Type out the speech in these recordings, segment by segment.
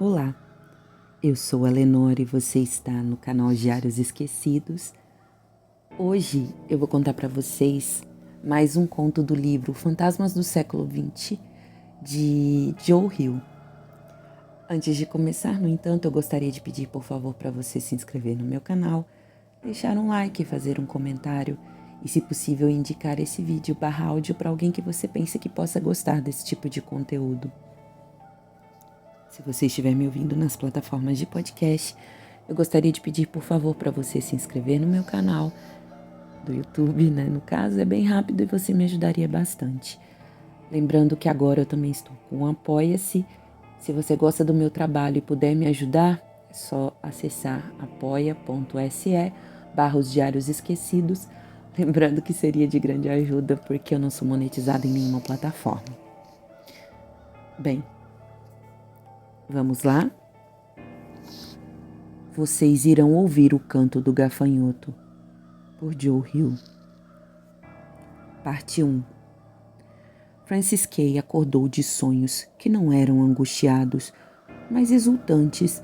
Olá, eu sou a Lenora e você está no canal Diários Esquecidos. Hoje eu vou contar para vocês mais um conto do livro Fantasmas do Século XX, de Joe Hill. Antes de começar, no entanto, eu gostaria de pedir por favor para você se inscrever no meu canal, deixar um like, fazer um comentário e, se possível, indicar esse vídeo / áudio para alguém que você pense que possa gostar desse tipo de conteúdo. Se você estiver me ouvindo nas plataformas de podcast, eu gostaria de pedir, por favor, para você se inscrever no meu canal do YouTube, né? No caso, é bem rápido e você me ajudaria bastante. Lembrando que agora eu também estou com o Apoia-se. Se você gosta do meu trabalho e puder me ajudar, é só acessar apoia.se/Os Diários Esquecidos. Lembrando que seria de grande ajuda, porque eu não sou monetizada em nenhuma plataforma. Bem, vamos lá? Vocês irão ouvir o canto do gafanhoto, por Joe Hill. Parte 1. Francis Kay acordou de sonhos que não eram angustiados, mas exultantes,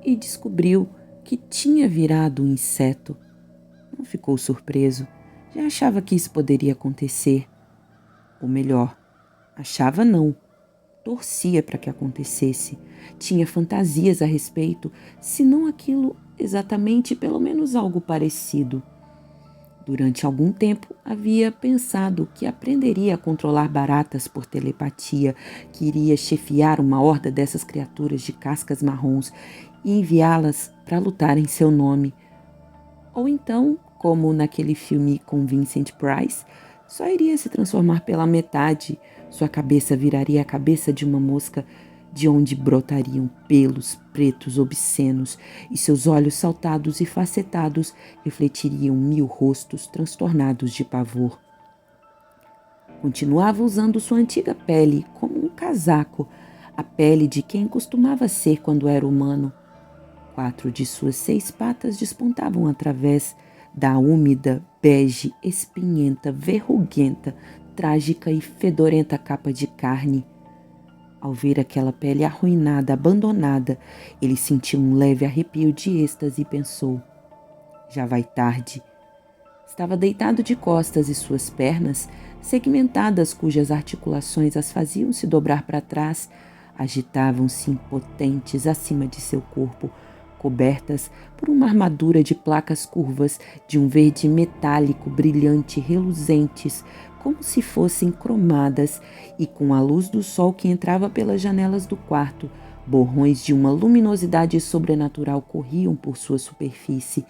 e descobriu que tinha virado um inseto. Não ficou surpreso, já achava que isso poderia acontecer. Ou melhor, achava não. Torcia para que acontecesse. Tinha fantasias a respeito, se não aquilo exatamente, pelo menos algo parecido. Durante algum tempo havia pensado que aprenderia a controlar baratas por telepatia, que iria chefiar uma horda dessas criaturas de cascas marrons e enviá-las para lutar em seu nome. Ou então, como naquele filme com Vincent Price, só iria se transformar pela metade. Sua cabeça viraria a cabeça de uma mosca, de onde brotariam pelos pretos obscenos, e seus olhos saltados e facetados refletiriam 1000 rostos transtornados de pavor. Continuava usando sua antiga pele como um casaco, a pele de quem costumava ser quando era humano. 4 de suas 6 patas despontavam através da úmida, bege, espinhenta, verruguenta, trágica e fedorenta capa de carne. Ao ver aquela pele arruinada, abandonada, ele sentiu um leve arrepio de êxtase e pensou: já vai tarde. Estava deitado de costas e suas pernas, segmentadas, cujas articulações as faziam se dobrar para trás, agitavam-se impotentes acima de seu corpo, cobertas por uma armadura de placas curvas de um verde metálico brilhante, reluzentes, como se fossem cromadas, e com a luz do sol que entrava pelas janelas do quarto, borrões de uma luminosidade sobrenatural corriam por sua superfície.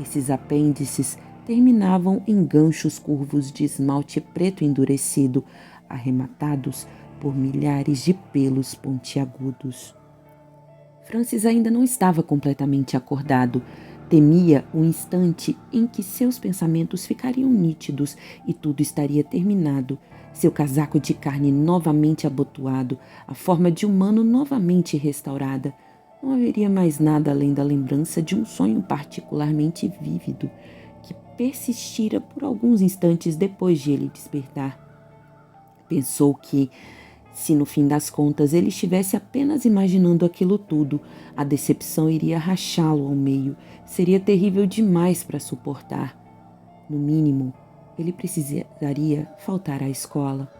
Esses apêndices terminavam em ganchos curvos de esmalte preto endurecido, arrematados por milhares de pelos pontiagudos. Francis ainda não estava completamente acordado. Temia o instante em que seus pensamentos ficariam nítidos e tudo estaria terminado. Seu casaco de carne novamente abotoado, a forma de humano novamente restaurada. Não haveria mais nada além da lembrança de um sonho particularmente vívido, que persistira por alguns instantes depois de ele despertar. Pensou que, se no fim das contas ele estivesse apenas imaginando aquilo tudo, a decepção iria rachá-lo ao meio. Seria terrível demais para suportar. No mínimo, ele precisaria faltar à escola.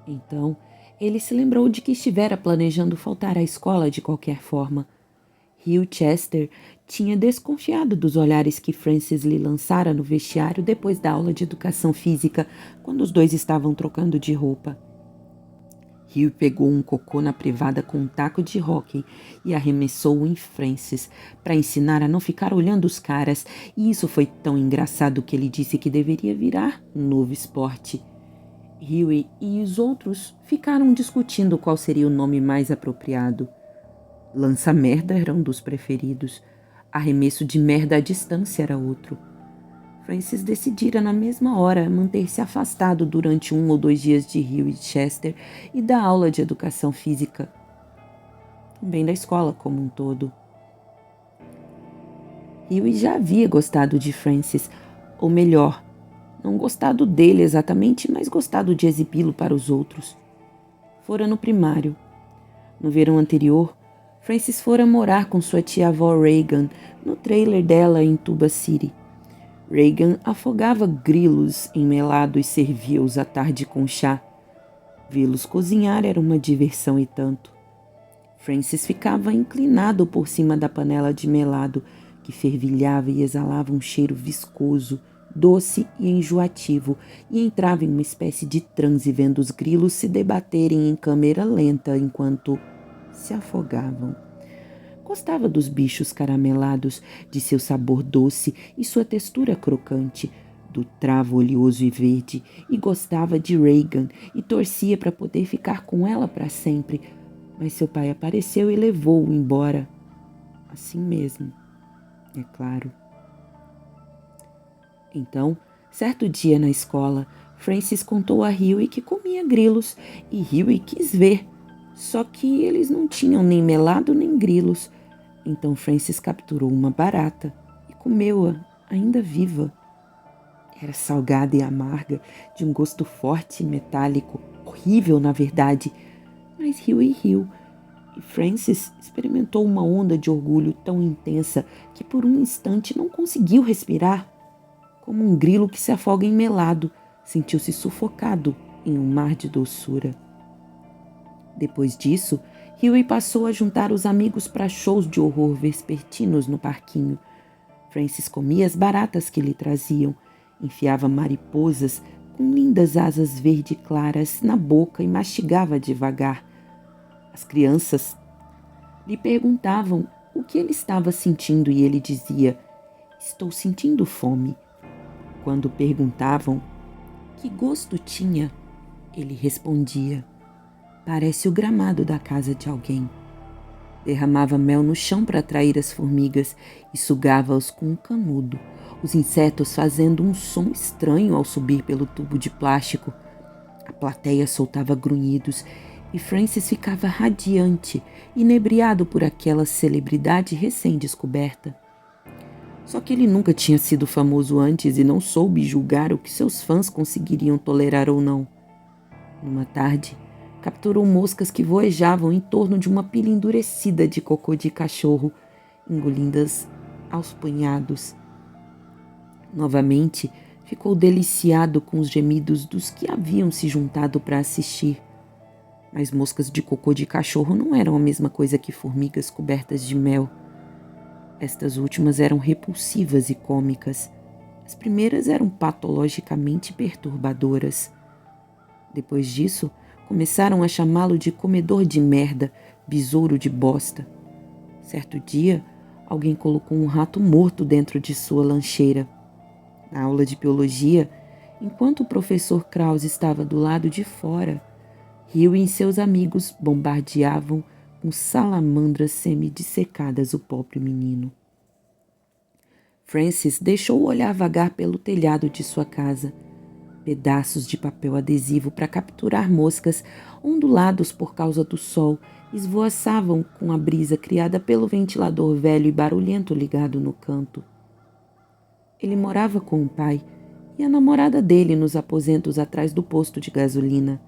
Então, ele se lembrou de que estivera planejando faltar à escola de qualquer forma. Hugh Chester tinha desconfiado dos olhares que Francis lhe lançara no vestiário depois da aula de educação física, quando os dois estavam trocando de roupa. Hugh pegou um cocô na privada com um taco de hóquei e arremessou-o em Francis para ensinar a não ficar olhando os caras, e isso foi tão engraçado que ele disse que deveria virar um novo esporte. Hugh e os outros ficaram discutindo qual seria o nome mais apropriado. Lança-merda era um dos preferidos. Arremesso de merda à distância era outro. Francis decidira na mesma hora manter-se afastado durante 1 ou 2 dias de Hugh e Chester e da aula de educação física, também da escola como um todo. Hugh já havia gostado de Francis, ou melhor, não gostado dele exatamente, mas gostado de exibi-lo para os outros. Fora no primário. No verão anterior, Frances fora morar com sua tia-avó Reagan no trailer dela em Tuba City. Reagan afogava grilos em melado e servia-os à tarde com chá. Vê-los cozinhar era uma diversão e tanto. Francis ficava inclinado por cima da panela de melado, que fervilhava e exalava um cheiro viscoso, doce e enjoativo, e entrava em uma espécie de transe vendo os grilos se debaterem em câmera lenta enquanto se afogavam. Gostava dos bichos caramelados, de seu sabor doce e sua textura crocante, do travo oleoso e verde, e gostava de Reagan e torcia para poder ficar com ela para sempre. Mas seu pai apareceu e levou-o embora. Assim mesmo, é claro. Então, certo dia na escola, Francis contou a Huey que comia grilos e Huey quis ver. Só que eles não tinham nem melado nem grilos. Então Francis capturou uma barata e comeu-a, ainda viva. Era salgada e amarga, de um gosto forte e metálico, horrível na verdade. Mas Huey riu, e Francis experimentou uma onda de orgulho tão intensa que por um instante não conseguiu respirar. Como um grilo que se afoga em melado, sentiu-se sufocado em um mar de doçura. Depois disso, Huey passou a juntar os amigos para shows de horror vespertinos no parquinho. Francis comia as baratas que lhe traziam, enfiava mariposas com lindas asas verde claras na boca e mastigava devagar. As crianças lhe perguntavam o que ele estava sentindo e ele dizia: "Estou sentindo fome." Quando perguntavam que gosto tinha, ele respondia: "Parece o gramado da casa de alguém." Derramava mel no chão para atrair as formigas e sugava-os com um canudo, os insetos fazendo um som estranho ao subir pelo tubo de plástico. A plateia soltava grunhidos e Francis ficava radiante, inebriado por aquela celebridade recém-descoberta. Só que ele nunca tinha sido famoso antes e não soube julgar o que seus fãs conseguiriam tolerar ou não. Numa tarde, capturou moscas que voejavam em torno de uma pilha endurecida de cocô de cachorro, engolindo-as aos punhados. Novamente, ficou deliciado com os gemidos dos que haviam se juntado para assistir. Mas moscas de cocô de cachorro não eram a mesma coisa que formigas cobertas de mel. Estas últimas eram repulsivas e cômicas. As primeiras eram patologicamente perturbadoras. Depois disso, começaram a chamá-lo de comedor de merda, besouro de bosta. Certo dia, alguém colocou um rato morto dentro de sua lancheira. Na aula de biologia, enquanto o professor Krause estava do lado de fora, Huey e seus amigos bombardeavam com salamandras semi-dissecadas o pobre menino. Francis deixou o olhar vagar pelo telhado de sua casa. Pedaços de papel adesivo para capturar moscas, ondulados por causa do sol, esvoaçavam com a brisa criada pelo ventilador velho e barulhento ligado no canto. Ele morava com o pai e a namorada dele nos aposentos atrás do posto de gasolina.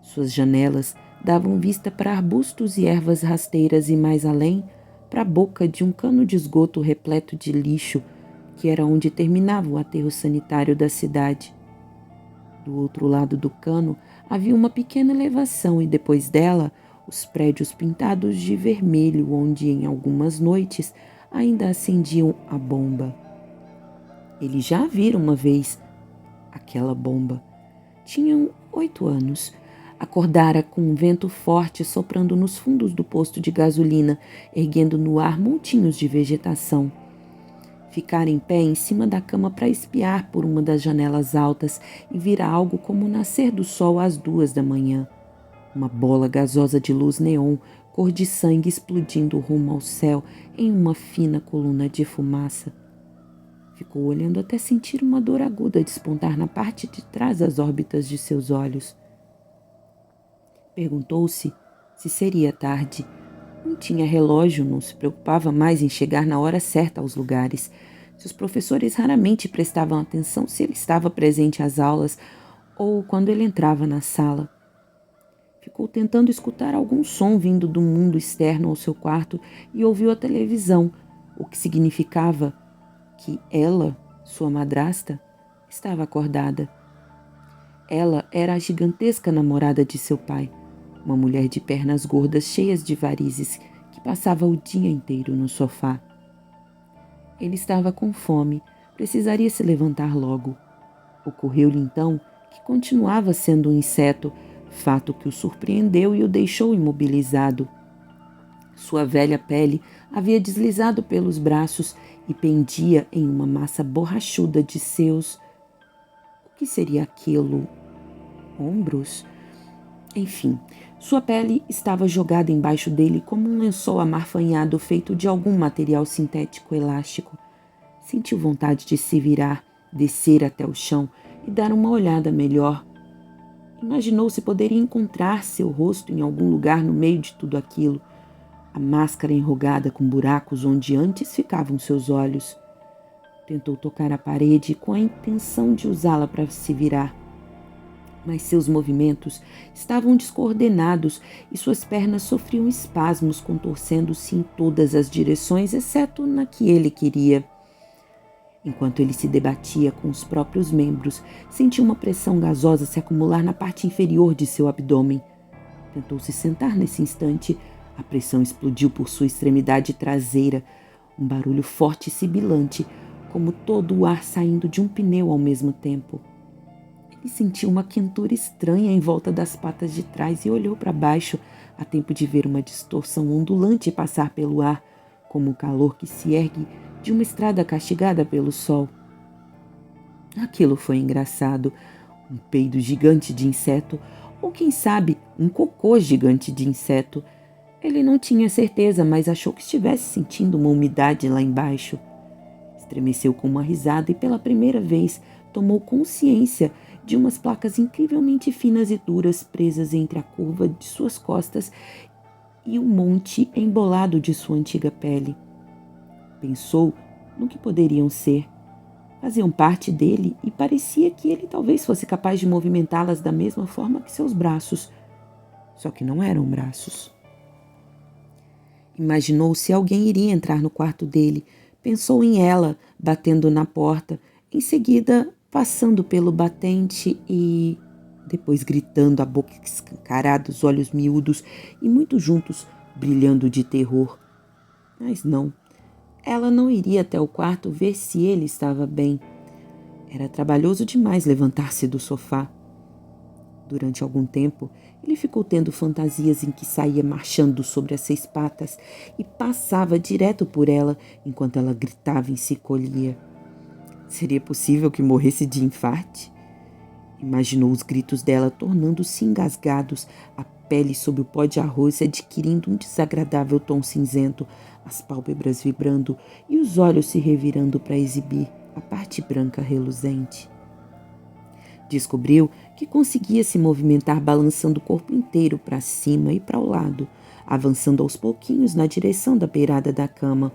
Suas janelas davam vista para arbustos e ervas rasteiras e, mais além, para a boca de um cano de esgoto repleto de lixo, que era onde terminava o aterro sanitário da cidade. Do outro lado do cano havia uma pequena elevação e depois dela os prédios pintados de vermelho, onde em algumas noites ainda acendiam a bomba. Ele já a vira uma vez, aquela bomba. Tinham 8 anos. Acordara com um vento forte soprando nos fundos do posto de gasolina, erguendo no ar montinhos de vegetação. Ficara em pé em cima da cama para espiar por uma das janelas altas e vira algo como o nascer do sol às 2 da manhã. Uma bola gasosa de luz neon, cor de sangue explodindo rumo ao céu em uma fina coluna de fumaça. Ficou olhando até sentir uma dor aguda despontar na parte de trás das órbitas de seus olhos. Perguntou-se se seria tarde. Não tinha relógio, não se preocupava mais em chegar na hora certa aos lugares. Seus professores raramente prestavam atenção se ele estava presente às aulas ou quando ele entrava na sala. Ficou tentando escutar algum som vindo do mundo externo ao seu quarto e ouviu a televisão, o que significava que ela, sua madrasta, estava acordada. Ela era a gigantesca namorada de seu pai, uma mulher de pernas gordas cheias de varizes que passava o dia inteiro no sofá. Ele estava com fome, precisaria se levantar logo. Ocorreu-lhe então que continuava sendo um inseto, fato que o surpreendeu e o deixou imobilizado. Sua velha pele havia deslizado pelos braços e pendia em uma massa borrachuda de seus... O que seria aquilo? Ombros? Enfim, sua pele estava jogada embaixo dele como um lençol amarfanhado feito de algum material sintético elástico. Sentiu vontade de se virar, descer até o chão e dar uma olhada melhor. Imaginou se poderia encontrar seu rosto em algum lugar no meio de tudo aquilo. A máscara enrugada com buracos onde antes ficavam seus olhos. Tentou tocar a parede com a intenção de usá-la para se virar. Mas seus movimentos estavam descoordenados e suas pernas sofriam espasmos, contorcendo-se em todas as direções, exceto na que ele queria. Enquanto ele se debatia com os próprios membros, sentiu uma pressão gasosa se acumular na parte inferior de seu abdômen. Tentou se sentar nesse instante. A pressão explodiu por sua extremidade traseira, um barulho forte e sibilante, como todo o ar saindo de um pneu ao mesmo tempo. Ele sentiu uma quentura estranha em volta das patas de trás e olhou para baixo, a tempo de ver uma distorção ondulante passar pelo ar, como o calor que se ergue de uma estrada castigada pelo sol. Aquilo foi engraçado. Um peido gigante de inseto, ou quem sabe, um cocô gigante de inseto. Ele não tinha certeza, mas achou que estivesse sentindo uma umidade lá embaixo. Estremeceu com uma risada e pela primeira vez tomou consciência de umas placas incrivelmente finas e duras presas entre a curva de suas costas e o monte embolado de sua antiga pele. Pensou no que poderiam ser. Faziam parte dele e parecia que ele talvez fosse capaz de movimentá-las da mesma forma que seus braços. Só que não eram braços. Imaginou se alguém iria entrar no quarto dele. Pensou em ela, batendo na porta. Em seguida, passando pelo batente e... depois gritando, a boca escancarada, os olhos miúdos e muito juntos, brilhando de terror. Mas não. Ela não iria até o quarto ver se ele estava bem. Era trabalhoso demais levantar-se do sofá. Durante algum tempo, ele ficou tendo fantasias em que saía marchando sobre as 6 patas e passava direto por ela enquanto ela gritava e se colhia. Seria possível que morresse de infarte? Imaginou os gritos dela tornando-se engasgados, a pele sob o pó de arroz adquirindo um desagradável tom cinzento, as pálpebras vibrando e os olhos se revirando para exibir a parte branca reluzente. Descobriu que conseguia se movimentar balançando o corpo inteiro para cima e para o lado, avançando aos pouquinhos na direção da beirada da cama.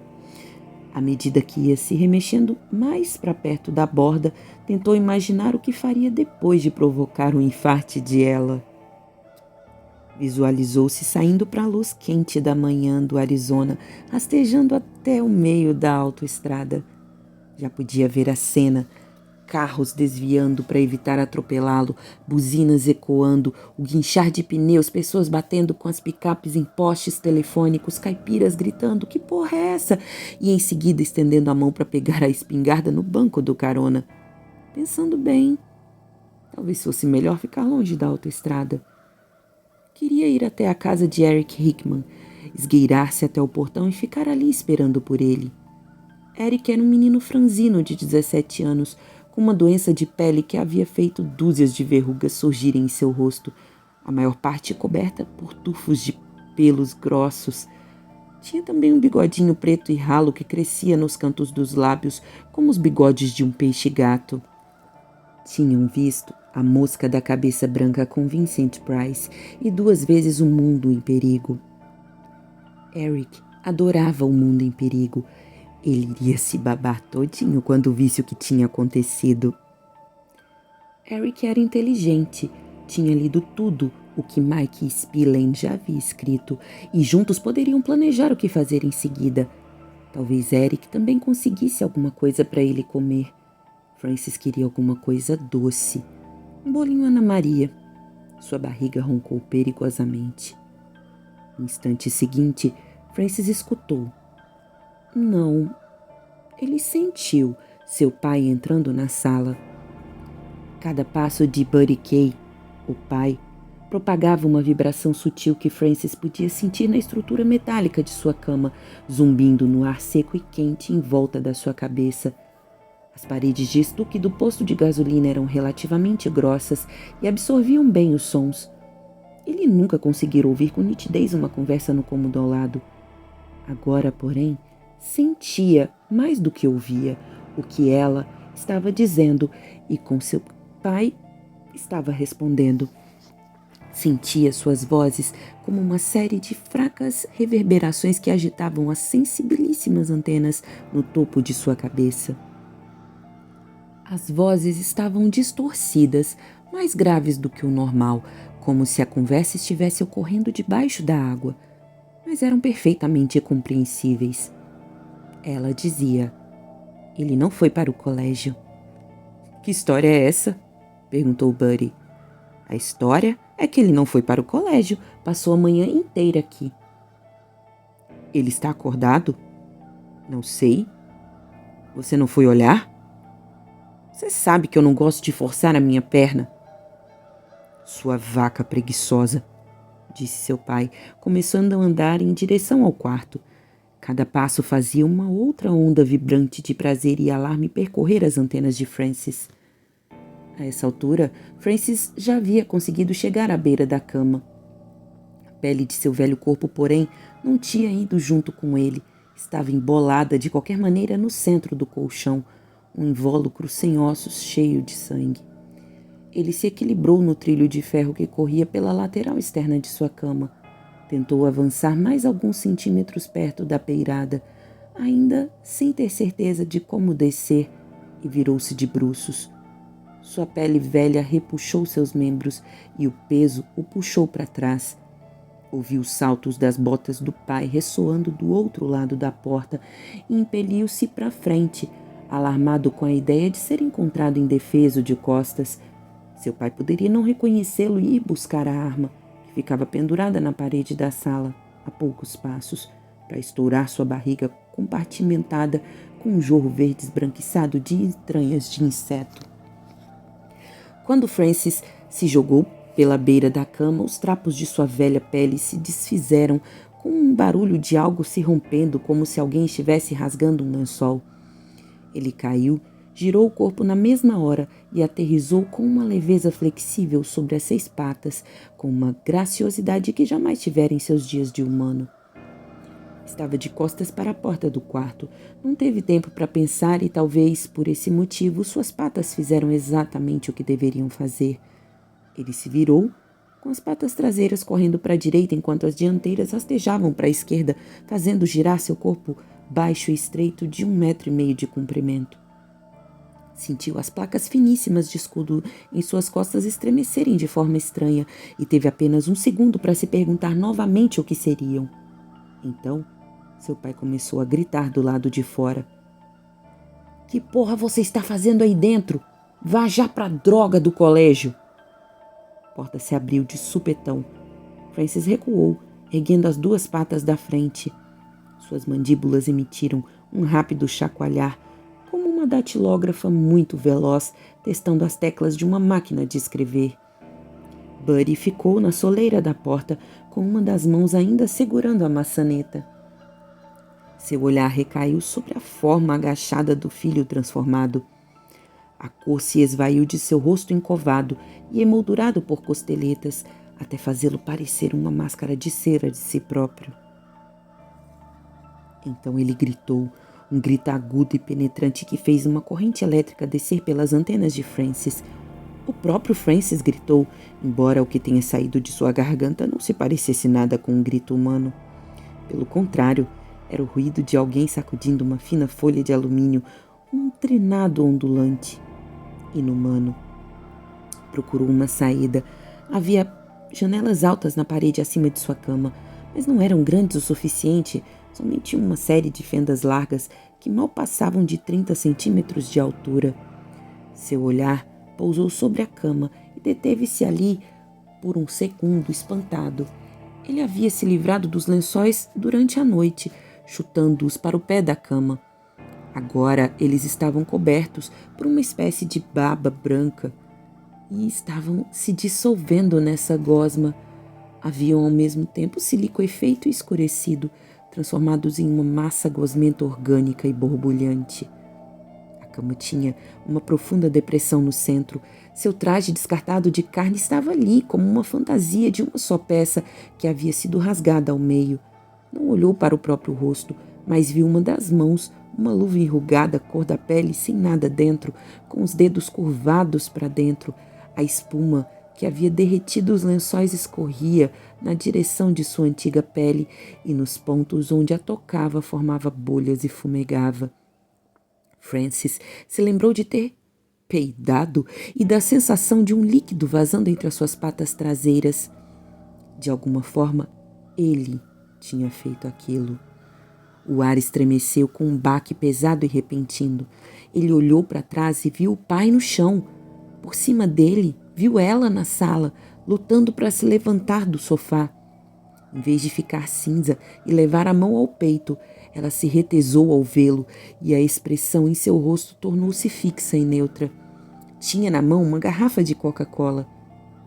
À medida que ia se remexendo mais para perto da borda, tentou imaginar o que faria depois de provocar um infarte de ela. Visualizou-se saindo para a luz quente da manhã do Arizona, rastejando até o meio da autoestrada. Já podia ver a cena, carros desviando para evitar atropelá-lo, buzinas ecoando, o guinchar de pneus, pessoas batendo com as picapes em postes telefônicos, caipiras gritando, que porra é essa? E em seguida estendendo a mão para pegar a espingarda no banco do carona. Pensando bem, talvez fosse melhor ficar longe da autoestrada. Queria ir até a casa de Eric Hickman, esgueirar-se até o portão e ficar ali esperando por ele. Eric era um menino franzino de 17 anos, com uma doença de pele que havia feito dúzias de verrugas surgirem em seu rosto, a maior parte coberta por tufos de pelos grossos. Tinha também um bigodinho preto e ralo que crescia nos cantos dos lábios, como os bigodes de um peixe-gato. Tinham visto A Mosca da Cabeça Branca com Vincent Price e 2 vezes O Mundo em Perigo. Eric adorava O Mundo em Perigo. Ele iria se babar todinho quando visse o que tinha acontecido. Eric era inteligente, tinha lido tudo o que Mike Spillane já havia escrito, e juntos poderiam planejar o que fazer em seguida. Talvez Eric também conseguisse alguma coisa para ele comer. Francis queria alguma coisa doce. Um bolinho Ana Maria. Sua barriga roncou perigosamente. No instante seguinte, Francis escutou. Não. Ele sentiu seu pai entrando na sala. Cada passo de Buddy Kay, o pai, propagava uma vibração sutil que Francis podia sentir na estrutura metálica de sua cama, zumbindo no ar seco e quente em volta da sua cabeça. As paredes de estuque do posto de gasolina eram relativamente grossas e absorviam bem os sons. Ele nunca conseguira ouvir com nitidez uma conversa no cômodo ao lado. Agora, porém, sentia, mais do que ouvia, o que ela estava dizendo e com seu pai estava respondendo. Sentia suas vozes como uma série de fracas reverberações que agitavam as sensibilíssimas antenas no topo de sua cabeça. As vozes estavam distorcidas, mais graves do que o normal, como se a conversa estivesse ocorrendo debaixo da água, mas eram perfeitamente compreensíveis. Ela dizia: ele não foi para o colégio. Que história é essa? Perguntou Buddy. A história é que ele não foi para o colégio, passou a manhã inteira aqui. Ele está acordado? Não sei. Você não foi olhar? Você sabe que eu não gosto de forçar a minha perna. Sua vaca preguiçosa, disse seu pai, começando a andar em direção ao quarto. Cada passo fazia uma outra onda vibrante de prazer e alarme percorrer as antenas de Francis. A essa altura, Francis já havia conseguido chegar à beira da cama. A pele de seu velho corpo, porém, não tinha ido junto com ele. Estava embolada de qualquer maneira no centro do colchão, um invólucro sem ossos cheio de sangue. Ele se equilibrou no trilho de ferro que corria pela lateral externa de sua cama. Tentou avançar mais alguns centímetros perto da peirada, ainda sem ter certeza de como descer, e virou-se de bruços. Sua pele velha repuxou seus membros e o peso o puxou para trás. Ouviu os saltos das botas do pai ressoando do outro lado da porta e impeliu-se para frente, alarmado com a ideia de ser encontrado indefeso de costas. Seu pai poderia não reconhecê-lo e ir buscar a arma, que ficava pendurada na parede da sala, a poucos passos, para estourar sua barriga compartimentada com um jorro verde esbranquiçado de entranhas de inseto. Quando Francis se jogou pela beira da cama, os trapos de sua velha pele se desfizeram com um barulho de algo se rompendo, como se alguém estivesse rasgando um lençol. Ele caiu, girou o corpo na mesma hora e aterrissou com uma leveza flexível sobre as 6 patas, com uma graciosidade que jamais tivera em seus dias de humano. Estava de costas para a porta do quarto. Não teve tempo para pensar e talvez, por esse motivo, suas patas fizeram exatamente o que deveriam fazer. Ele se virou, com as patas traseiras correndo para a direita enquanto as dianteiras rastejavam para a esquerda, fazendo girar seu corpo baixo e estreito de 1,5 metros de comprimento. Sentiu as placas finíssimas de escudo em suas costas estremecerem de forma estranha e teve apenas 1 segundo para se perguntar novamente o que seriam. Então, seu pai começou a gritar do lado de fora. Que porra você está fazendo aí dentro? Vá já pra droga do colégio! A porta se abriu de supetão. Francis recuou, erguendo as 2 patas da frente. Suas mandíbulas emitiram um rápido chacoalhar, como uma datilógrafa muito veloz, testando as teclas de uma máquina de escrever. Buddy ficou na soleira da porta, com uma das mãos ainda segurando a maçaneta. Seu olhar recaiu sobre a forma agachada do filho transformado. A cor se esvaiu de seu rosto encovado e emoldurado por costeletas, até fazê-lo parecer uma máscara de cera de si próprio. Então ele gritou, um grito agudo e penetrante que fez uma corrente elétrica descer pelas antenas de Francis. O próprio Francis gritou, embora o que tenha saído de sua garganta não se parecesse nada com um grito humano. Pelo contrário, era o ruído de alguém sacudindo uma fina folha de alumínio, um trinado ondulante. Inumano. Procurou uma saída. Havia janelas altas na parede acima de sua cama, mas não eram grandes o suficiente, somente uma série de fendas largas que mal passavam de 30 centímetros de altura. Seu olhar pousou sobre a cama e deteve-se ali por um segundo, espantado. Ele havia se livrado dos lençóis durante a noite, chutando-os para o pé da cama. Agora eles estavam cobertos por uma espécie de baba branca e estavam se dissolvendo nessa gosma. Haviam ao mesmo tempo se liquefeito e escurecido, transformados em uma massa gosmenta orgânica e borbulhante. A cama tinha uma profunda depressão no centro. Seu traje descartado de carne estava ali, como uma fantasia de uma só peça que havia sido rasgada ao meio. Não olhou para o próprio rosto, mas viu uma das mãos, uma luva enrugada, cor da pele, sem nada dentro, com os dedos curvados para dentro. A espuma que havia derretido os lençóis escorria na direção de sua antiga pele e nos pontos onde a tocava formava bolhas e fumegava. Francis se lembrou de ter peidado e da sensação de um líquido vazando entre as suas patas traseiras. De alguma forma, ele tinha feito aquilo. O ar estremeceu com um baque pesado e repentino. Ele olhou para trás e viu o pai no chão. Por cima dele, viu ela na sala, lutando para se levantar do sofá. Em vez de ficar cinza e levar a mão ao peito, ela se retesou ao vê-lo e a expressão em seu rosto tornou-se fixa e neutra. Tinha na mão uma garrafa de Coca-Cola.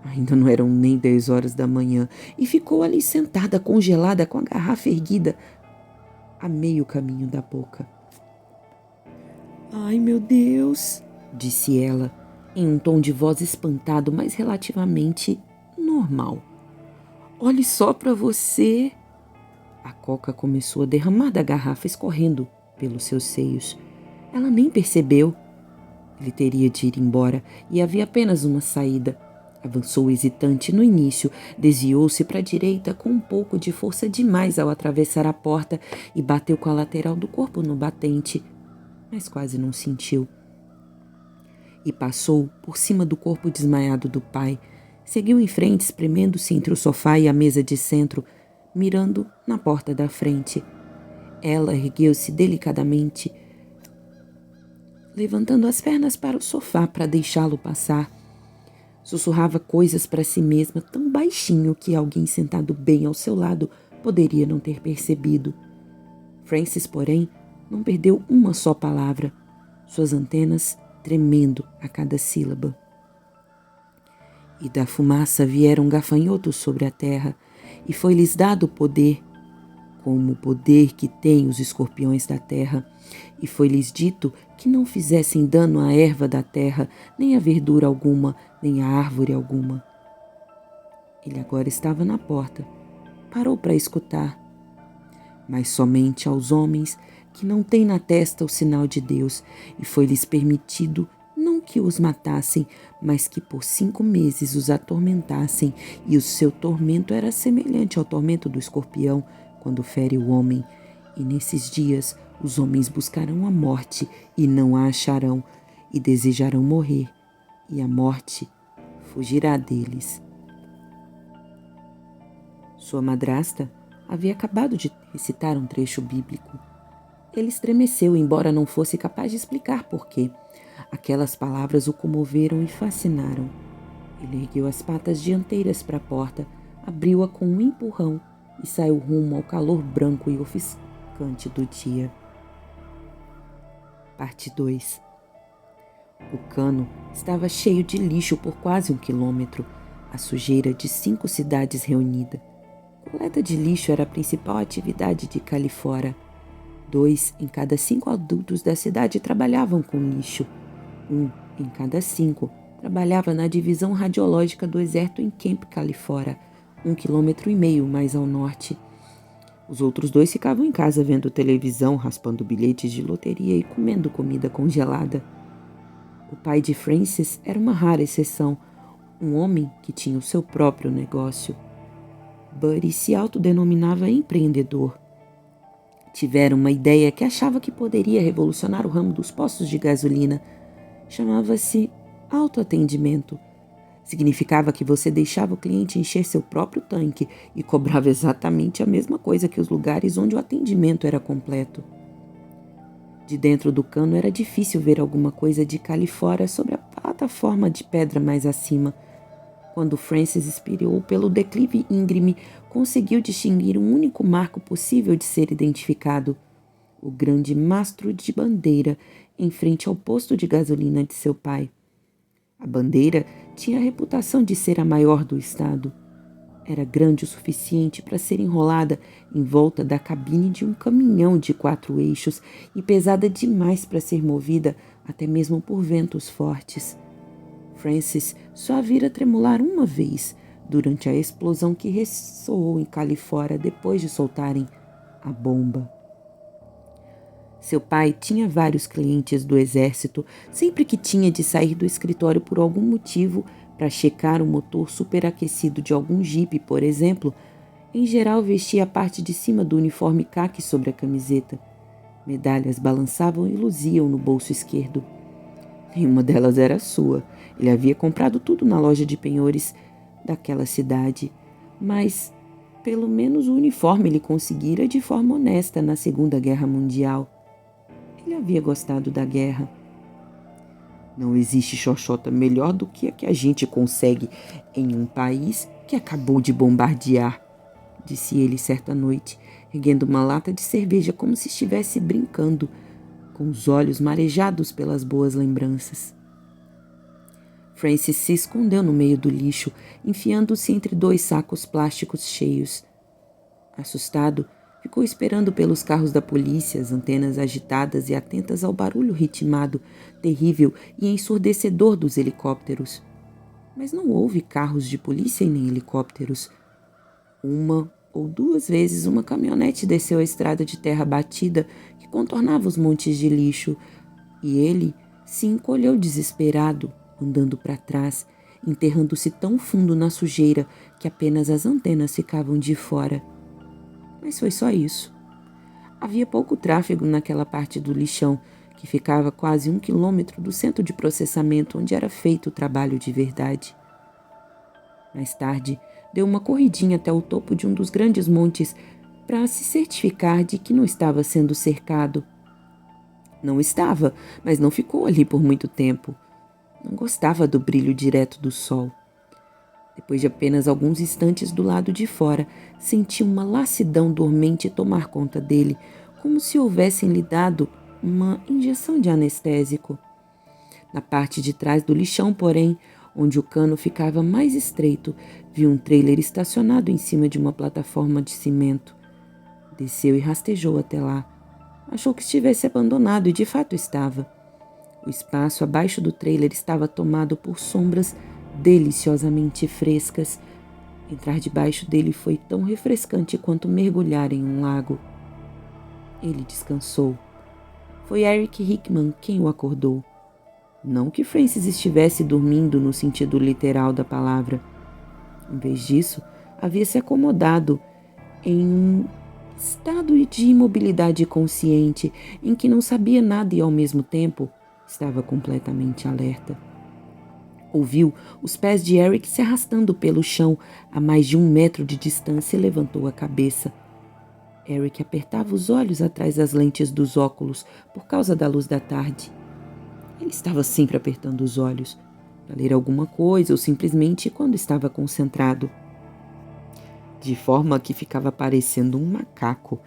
Ainda não eram nem 10 horas da manhã e ficou ali sentada, congelada, com a garrafa erguida a meio caminho da boca. "Ai, meu Deus", disse ela, em um tom de voz espantado, mas relativamente normal. "Olhe só para você." A coca começou a derramar da garrafa, escorrendo pelos seus seios. Ela nem percebeu. Ele teria de ir embora e havia apenas uma saída. Avançou hesitante no início, desviou-se para a direita com um pouco de força demais ao atravessar a porta e bateu com a lateral do corpo no batente, mas quase não sentiu. E passou por cima do corpo desmaiado do pai. Seguiu em frente, espremendo-se entre o sofá e a mesa de centro, mirando na porta da frente. Ela ergueu-se delicadamente, levantando as pernas para o sofá para deixá-lo passar. Sussurrava coisas para si mesma tão baixinho que alguém sentado bem ao seu lado poderia não ter percebido. Francis, porém, não perdeu uma só palavra, suas antenas tremendo a cada sílaba. E da fumaça vieram gafanhotos sobre a terra, e foi-lhes dado o poder, como o poder que têm os escorpiões da terra, e foi-lhes dito que não fizessem dano à erva da terra, nem a verdura alguma, nem a árvore alguma. Ele agora estava na porta. Parou para escutar. Mas somente aos homens que não têm na testa o sinal de Deus, e foi-lhes permitido não que os matassem, mas que por 5 meses os atormentassem, e o seu tormento era semelhante ao tormento do escorpião quando fere o homem. E nesses dias os homens buscarão a morte e não a acharão, e desejarão morrer, e a morte fugirá deles. Sua madrasta havia acabado de recitar um trecho bíblico. Ele estremeceu, embora não fosse capaz de explicar por quê. Aquelas palavras o comoveram e fascinaram. Ele ergueu as patas dianteiras para a porta, abriu-a com um empurrão e saiu rumo ao calor branco e ofuscante do dia. Parte 2. O cano estava cheio de lixo por quase 1 quilômetro, a sujeira de 5 cidades reunida. Coleta de lixo era a principal atividade de Califora. 2 em cada 5 adultos da cidade trabalhavam com lixo. 1 em cada 5 trabalhava na divisão radiológica do exército em Camp Califora, 1,5 quilômetros mais ao norte. Os outros 2 ficavam em casa vendo televisão, raspando bilhetes de loteria e comendo comida congelada. O pai de Francis era uma rara exceção, um homem que tinha o seu próprio negócio. Buddy se autodenominava empreendedor. Tivera uma ideia que achava que poderia revolucionar o ramo dos postos de gasolina. Chamava-se autoatendimento. Significava que você deixava o cliente encher seu próprio tanque e cobrava exatamente a mesma coisa que os lugares onde o atendimento era completo. De dentro do cano era difícil ver alguma coisa de cá ali fora sobre a plataforma de pedra mais acima. Quando Francis espiou pelo declive íngreme, conseguiu distinguir um único marco possível de ser identificado: o grande mastro de bandeira em frente ao posto de gasolina de seu pai. A bandeira tinha a reputação de ser a maior do estado. Era grande o suficiente para ser enrolada em volta da cabine de um caminhão de 4 eixos e pesada demais para ser movida até mesmo por ventos fortes. Francis só a vira tremular uma vez durante a explosão que ressoou em Califórnia depois de soltarem a bomba. Seu pai tinha vários clientes do exército sempre que tinha de sair do escritório por algum motivo para checar o motor superaquecido de algum jipe, por exemplo. Em geral, vestia a parte de cima do uniforme caque sobre a camiseta. Medalhas balançavam e luziam no bolso esquerdo. Nenhuma delas era sua. Ele havia comprado tudo na loja de penhores daquela cidade, mas pelo menos o uniforme ele conseguira de forma honesta na Segunda Guerra Mundial. Ele havia gostado da guerra. Não existe xoxota melhor do que a que a gente consegue em um país que acabou de bombardear, disse ele certa noite, erguendo uma lata de cerveja como se estivesse brincando, com os olhos marejados pelas boas lembranças. Francis se escondeu no meio do lixo, enfiando-se entre 2 sacos plásticos cheios. Assustado, ficou esperando pelos carros da polícia, as antenas agitadas e atentas ao barulho ritmado, terrível e ensurdecedor dos helicópteros. Mas não houve carros de polícia e nem helicópteros. 1 ou 2 vezes uma caminhonete desceu a estrada de terra batida que contornava os montes de lixo, e ele se encolheu desesperado, andando para trás, enterrando-se tão fundo na sujeira que apenas as antenas ficavam de fora. Mas foi só isso. Havia pouco tráfego naquela parte do lixão, que ficava quase 1 quilômetro do centro de processamento onde era feito o trabalho de verdade. Mais tarde, deu uma corridinha até o topo de um dos grandes montes para se certificar de que não estava sendo cercado. Não estava, mas não ficou ali por muito tempo. Não gostava do brilho direto do sol. Depois de apenas alguns instantes do lado de fora, senti uma lassidão dormente tomar conta dele, como se houvessem lhe dado uma injeção de anestésico. Na parte de trás do lixão, porém, onde o cano ficava mais estreito, vi um trailer estacionado em cima de uma plataforma de cimento. Desceu e rastejou até lá. Achou que estivesse abandonado e de fato estava. O espaço abaixo do trailer estava tomado por sombras deliciosamente frescas. Entrar debaixo dele foi tão refrescante quanto mergulhar em um lago. Ele descansou. Foi Eric Hickman quem o acordou. Não que Francis estivesse dormindo no sentido literal da palavra. Em vez disso, havia se acomodado em um estado de imobilidade consciente em que não sabia nada e, ao mesmo tempo, estava completamente alerta. Ouviu os pés de Eric se arrastando pelo chão a mais de 1 metro de distância e levantou a cabeça. Eric apertava os olhos atrás das lentes dos óculos por causa da luz da tarde. Ele estava sempre apertando os olhos, para ler alguma coisa ou simplesmente quando estava concentrado. De forma que ficava parecendo um macaco.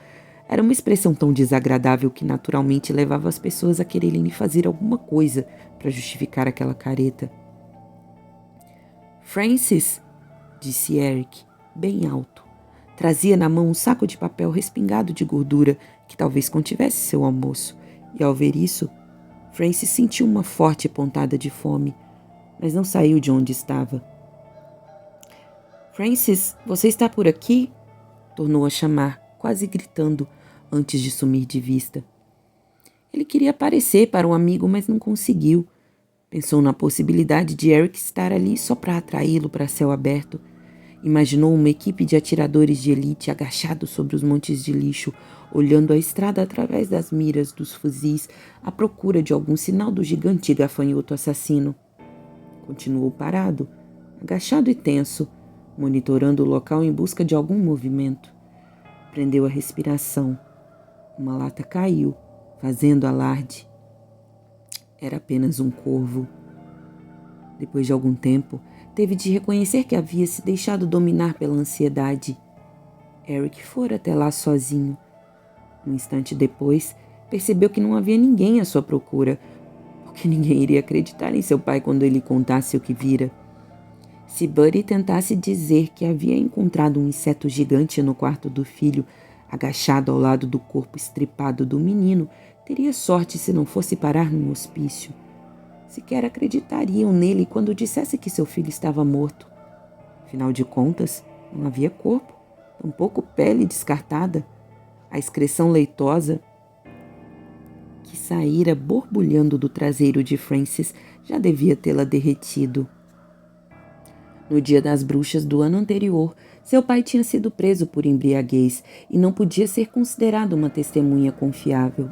Era uma expressão tão desagradável que naturalmente levava as pessoas a quererem lhe fazer alguma coisa para justificar aquela careta. Francis, disse Eric, bem alto. Trazia na mão um saco de papel respingado de gordura que talvez contivesse seu almoço, e ao ver isso, Francis sentiu uma forte pontada de fome, mas não saiu de onde estava. Francis, você está por aqui? Tornou a chamar, quase gritando, antes de sumir de vista. Ele queria aparecer para um amigo, mas não conseguiu. Pensou na possibilidade de Eric estar ali só para atraí-lo para céu aberto. Imaginou uma equipe de atiradores de elite agachados sobre os montes de lixo, olhando a estrada através das miras dos fuzis, à procura de algum sinal do gigante gafanhoto assassino. Continuou parado, agachado e tenso, monitorando o local em busca de algum movimento. Prendeu a respiração. Uma lata caiu, fazendo alarde. Era apenas um corvo. Depois de algum tempo, teve de reconhecer que havia se deixado dominar pela ansiedade. Eric fora até lá sozinho. Um instante depois, percebeu que não havia ninguém à sua procura, porque ninguém iria acreditar em seu pai quando ele contasse o que vira. Se Buddy tentasse dizer que havia encontrado um inseto gigante no quarto do filho, agachado ao lado do corpo estripado do menino, teria sorte se não fosse parar num hospício. Sequer acreditariam nele quando dissesse que seu filho estava morto. Afinal de contas, não havia corpo, tampouco pele descartada. A excreção leitosa que saíra borbulhando do traseiro de Francis já devia tê-la derretido. No dia das bruxas do ano anterior, seu pai tinha sido preso por embriaguez e não podia ser considerado uma testemunha confiável.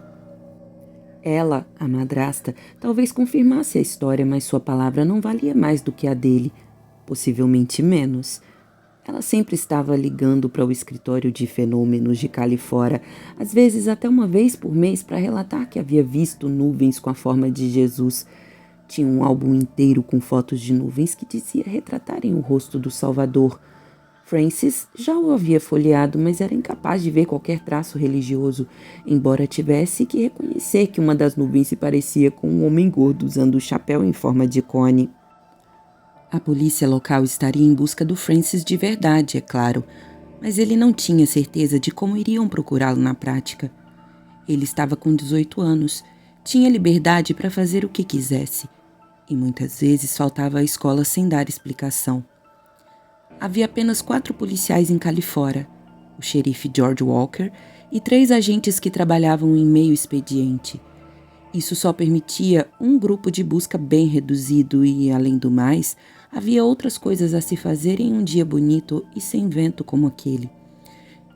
Ela, a madrasta, talvez confirmasse a história, mas sua palavra não valia mais do que a dele, possivelmente menos. Ela sempre estava ligando para o escritório de fenômenos de Califora, às vezes até uma vez por mês, para relatar que havia visto nuvens com a forma de Jesus. Tinha um álbum inteiro com fotos de nuvens que dizia retratarem o rosto do Salvador. Francis já o havia folheado, mas era incapaz de ver qualquer traço religioso, embora tivesse que reconhecer que uma das nuvens se parecia com um homem gordo usando o chapéu em forma de cone. A polícia local estaria em busca do Francis de verdade, é claro, mas ele não tinha certeza de como iriam procurá-lo na prática. Ele estava com 18 anos, tinha liberdade para fazer o que quisesse, e muitas vezes faltava à escola sem dar explicação. Havia apenas 4 policiais em Califora, o xerife George Walker e 3 agentes que trabalhavam em meio expediente. Isso só permitia um grupo de busca bem reduzido e, além do mais, havia outras coisas a se fazer em um dia bonito e sem vento como aquele.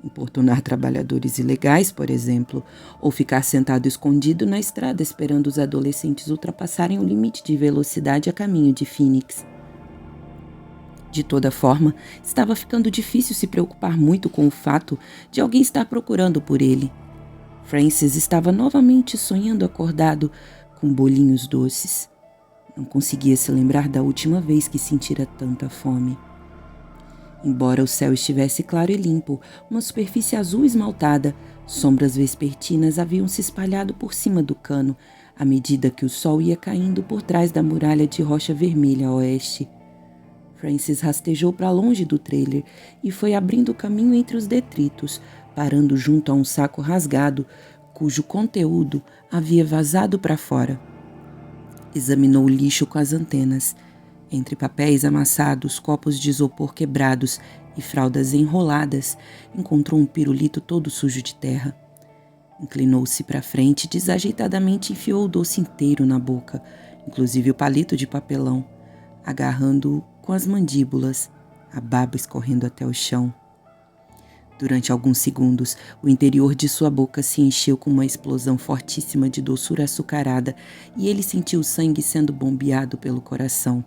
Importunar trabalhadores ilegais, por exemplo, ou ficar sentado escondido na estrada esperando os adolescentes ultrapassarem o limite de velocidade a caminho de Phoenix. De toda forma, estava ficando difícil se preocupar muito com o fato de alguém estar procurando por ele. Francis estava novamente sonhando acordado com bolinhos doces. Não conseguia se lembrar da última vez que sentira tanta fome. Embora o céu estivesse claro e limpo, uma superfície azul esmaltada, sombras vespertinas haviam se espalhado por cima do cano, à medida que o sol ia caindo por trás da muralha de rocha vermelha a oeste. Francis rastejou para longe do trailer e foi abrindo caminho entre os detritos, parando junto a um saco rasgado, cujo conteúdo havia vazado para fora. Examinou o lixo com as antenas. Entre papéis amassados, copos de isopor quebrados e fraldas enroladas, encontrou um pirulito todo sujo de terra. Inclinou-se para frente e desajeitadamente enfiou o doce inteiro na boca, inclusive o palito de papelão, agarrando-o com as mandíbulas, a baba escorrendo até o chão. Durante alguns segundos, o interior de sua boca se encheu com uma explosão fortíssima de doçura açucarada e ele sentiu o sangue sendo bombeado pelo coração.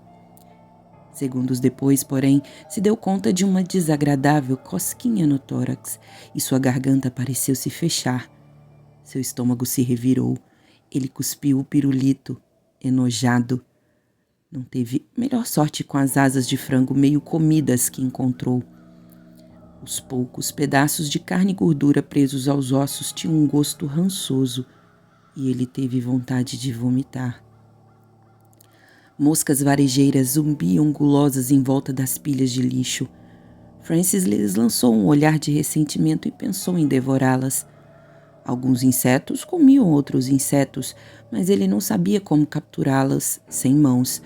Segundos depois, porém, se deu conta de uma desagradável cosquinha no tórax e sua garganta pareceu se fechar. Seu estômago se revirou. Ele cuspiu o pirulito, enojado. Não teve melhor sorte com as asas de frango meio comidas que encontrou. Os poucos pedaços de carne e gordura presos aos ossos tinham um gosto rançoso e ele teve vontade de vomitar. Moscas varejeiras zumbiam gulosas em volta das pilhas de lixo. Francis lhes lançou um olhar de ressentimento e pensou em devorá-las. Alguns insetos comiam outros insetos, mas ele não sabia como capturá-las sem mãos,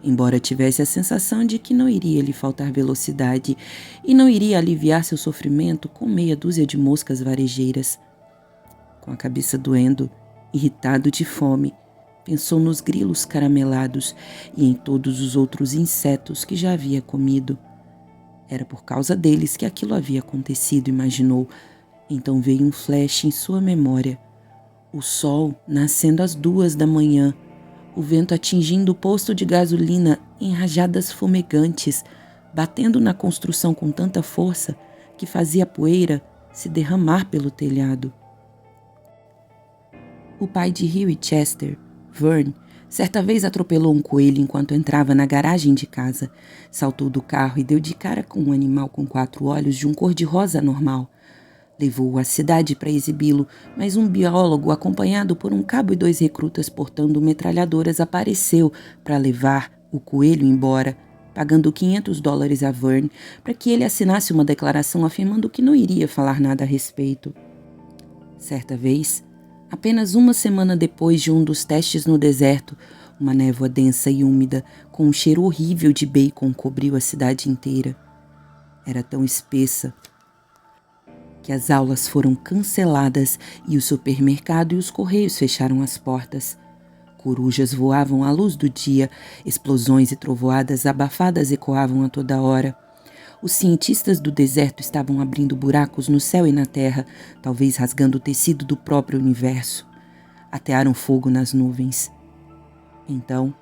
embora tivesse a sensação de que não iria lhe faltar velocidade e não iria aliviar seu sofrimento com meia dúzia de moscas varejeiras. Com a cabeça doendo, irritado de fome, pensou nos grilos caramelados e em todos os outros insetos que já havia comido. Era por causa deles que aquilo havia acontecido, imaginou. Então veio um flash em sua memória. O sol nascendo às 2 da manhã, o vento atingindo o posto de gasolina em rajadas fumegantes, batendo na construção com tanta força que fazia a poeira se derramar pelo telhado. O pai de Hugh e Chester, Vern, certa vez atropelou um coelho enquanto entrava na garagem de casa, saltou do carro e deu de cara com um animal com 4 olhos de um cor-de-rosa anormal. Levou-o à cidade para exibi-lo, mas um biólogo, acompanhado por um cabo e 2 recrutas portando metralhadoras, apareceu para levar o coelho embora, pagando $500 a Vern para que ele assinasse uma declaração afirmando que não iria falar nada a respeito. Certa vez, apenas uma semana depois de um dos testes no deserto, uma névoa densa e úmida, com um cheiro horrível de bacon, cobriu a cidade inteira. Era tão espessa que as aulas foram canceladas e o supermercado e os correios fecharam as portas. Corujas voavam à luz do dia, explosões e trovoadas abafadas ecoavam a toda hora. Os cientistas do deserto estavam abrindo buracos no céu e na terra, talvez rasgando o tecido do próprio universo. Atearam fogo nas nuvens. Então,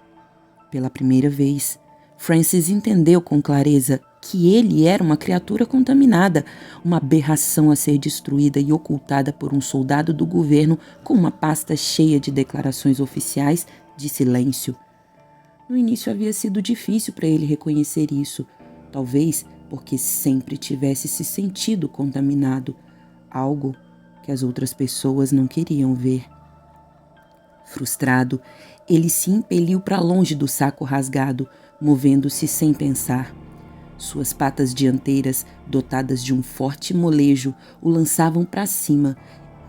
pela primeira vez, Francis entendeu com clareza que ele era uma criatura contaminada, uma aberração a ser destruída e ocultada por um soldado do governo com uma pasta cheia de declarações oficiais de silêncio. No início havia sido difícil para ele reconhecer isso, talvez porque sempre tivesse se sentido contaminado, algo que as outras pessoas não queriam ver. Frustrado, ele se impeliu para longe do saco rasgado, movendo-se sem pensar. Suas patas dianteiras, dotadas de um forte molejo, o lançavam para cima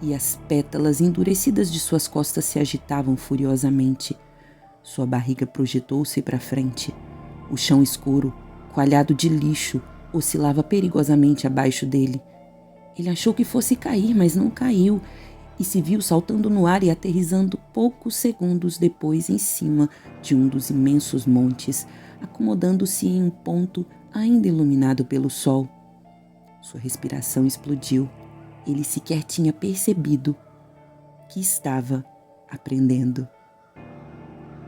e as pétalas endurecidas de suas costas se agitavam furiosamente. Sua barriga projetou-se para frente. O chão escuro, coalhado de lixo, oscilava perigosamente abaixo dele. Ele achou que fosse cair, mas não caiu, e se viu saltando no ar e aterrissando poucos segundos depois em cima de um dos imensos montes, acomodando-se em um ponto ainda iluminado pelo sol. Sua respiração explodiu. Ele sequer tinha percebido que estava aprendendo.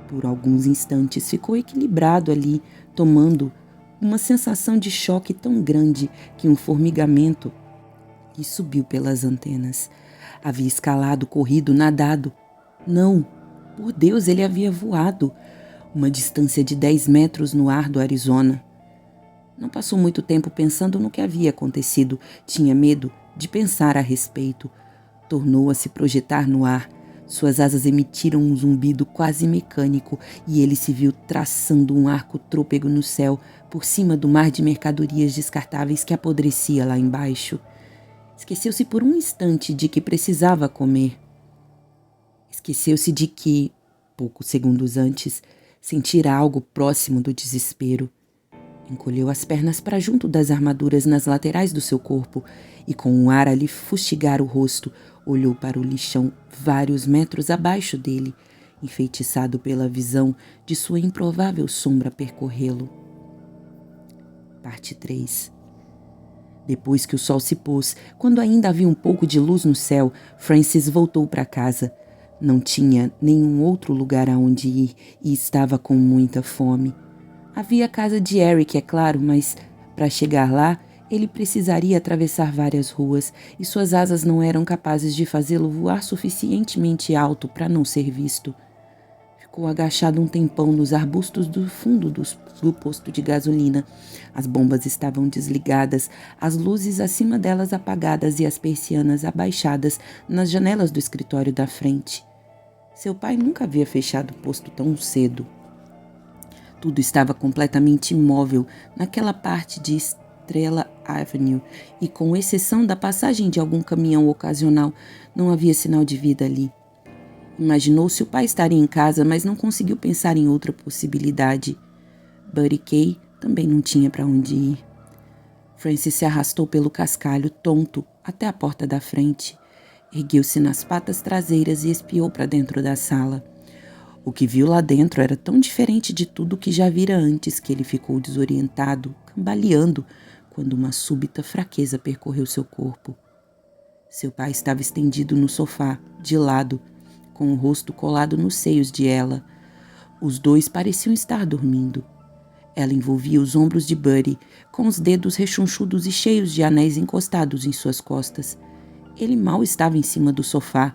Por alguns instantes ficou equilibrado ali, tomando uma sensação de choque tão grande que um formigamento lhe subiu pelas antenas. Havia escalado, corrido, nadado. Não, por Deus, ele havia voado. Uma distância de 10 metros no ar do Arizona. Não passou muito tempo pensando no que havia acontecido. Tinha medo de pensar a respeito. Tornou a se projetar no ar. Suas asas emitiram um zumbido quase mecânico e ele se viu traçando um arco trôpego no céu, por cima do mar de mercadorias descartáveis que apodrecia lá embaixo. Esqueceu-se por um instante de que precisava comer. Esqueceu-se de que, poucos segundos antes, sentira algo próximo do desespero. Encolheu as pernas para junto das armaduras nas laterais do seu corpo e, com o ar a lhe fustigar o rosto, olhou para o lixão vários metros abaixo dele, enfeitiçado pela visão de sua improvável sombra percorrê-lo. Parte 3. Depois que o sol se pôs, quando ainda havia um pouco de luz no céu, Francis voltou para casa. Não tinha nenhum outro lugar aonde ir e estava com muita fome. Havia a casa de Eric, é claro, mas para chegar lá, ele precisaria atravessar várias ruas e suas asas não eram capazes de fazê-lo voar suficientemente alto para não ser visto. Ficou agachado um tempão nos arbustos do fundo do posto de gasolina. As bombas estavam desligadas, as luzes acima delas apagadas e as persianas abaixadas nas janelas do escritório da frente. Seu pai nunca havia fechado o posto tão cedo. Tudo estava completamente imóvel naquela parte de Estrela Avenue e, com exceção da passagem de algum caminhão ocasional, não havia sinal de vida ali. Imaginou se o pai estaria em casa, mas não conseguiu pensar em outra possibilidade. Buddy Kay também não tinha para onde ir. Francis se arrastou pelo cascalho, tonto, até a porta da frente. Ergueu-se nas patas traseiras e espiou para dentro da sala. O que viu lá dentro era tão diferente de tudo que já vira antes que ele ficou desorientado, cambaleando, quando uma súbita fraqueza percorreu seu corpo. Seu pai estava estendido no sofá, de lado, com o rosto colado nos seios de ela. Os dois pareciam estar dormindo. Ela envolvia os ombros de Buddy, com os dedos rechonchudos e cheios de anéis encostados em suas costas. Ele mal estava em cima do sofá.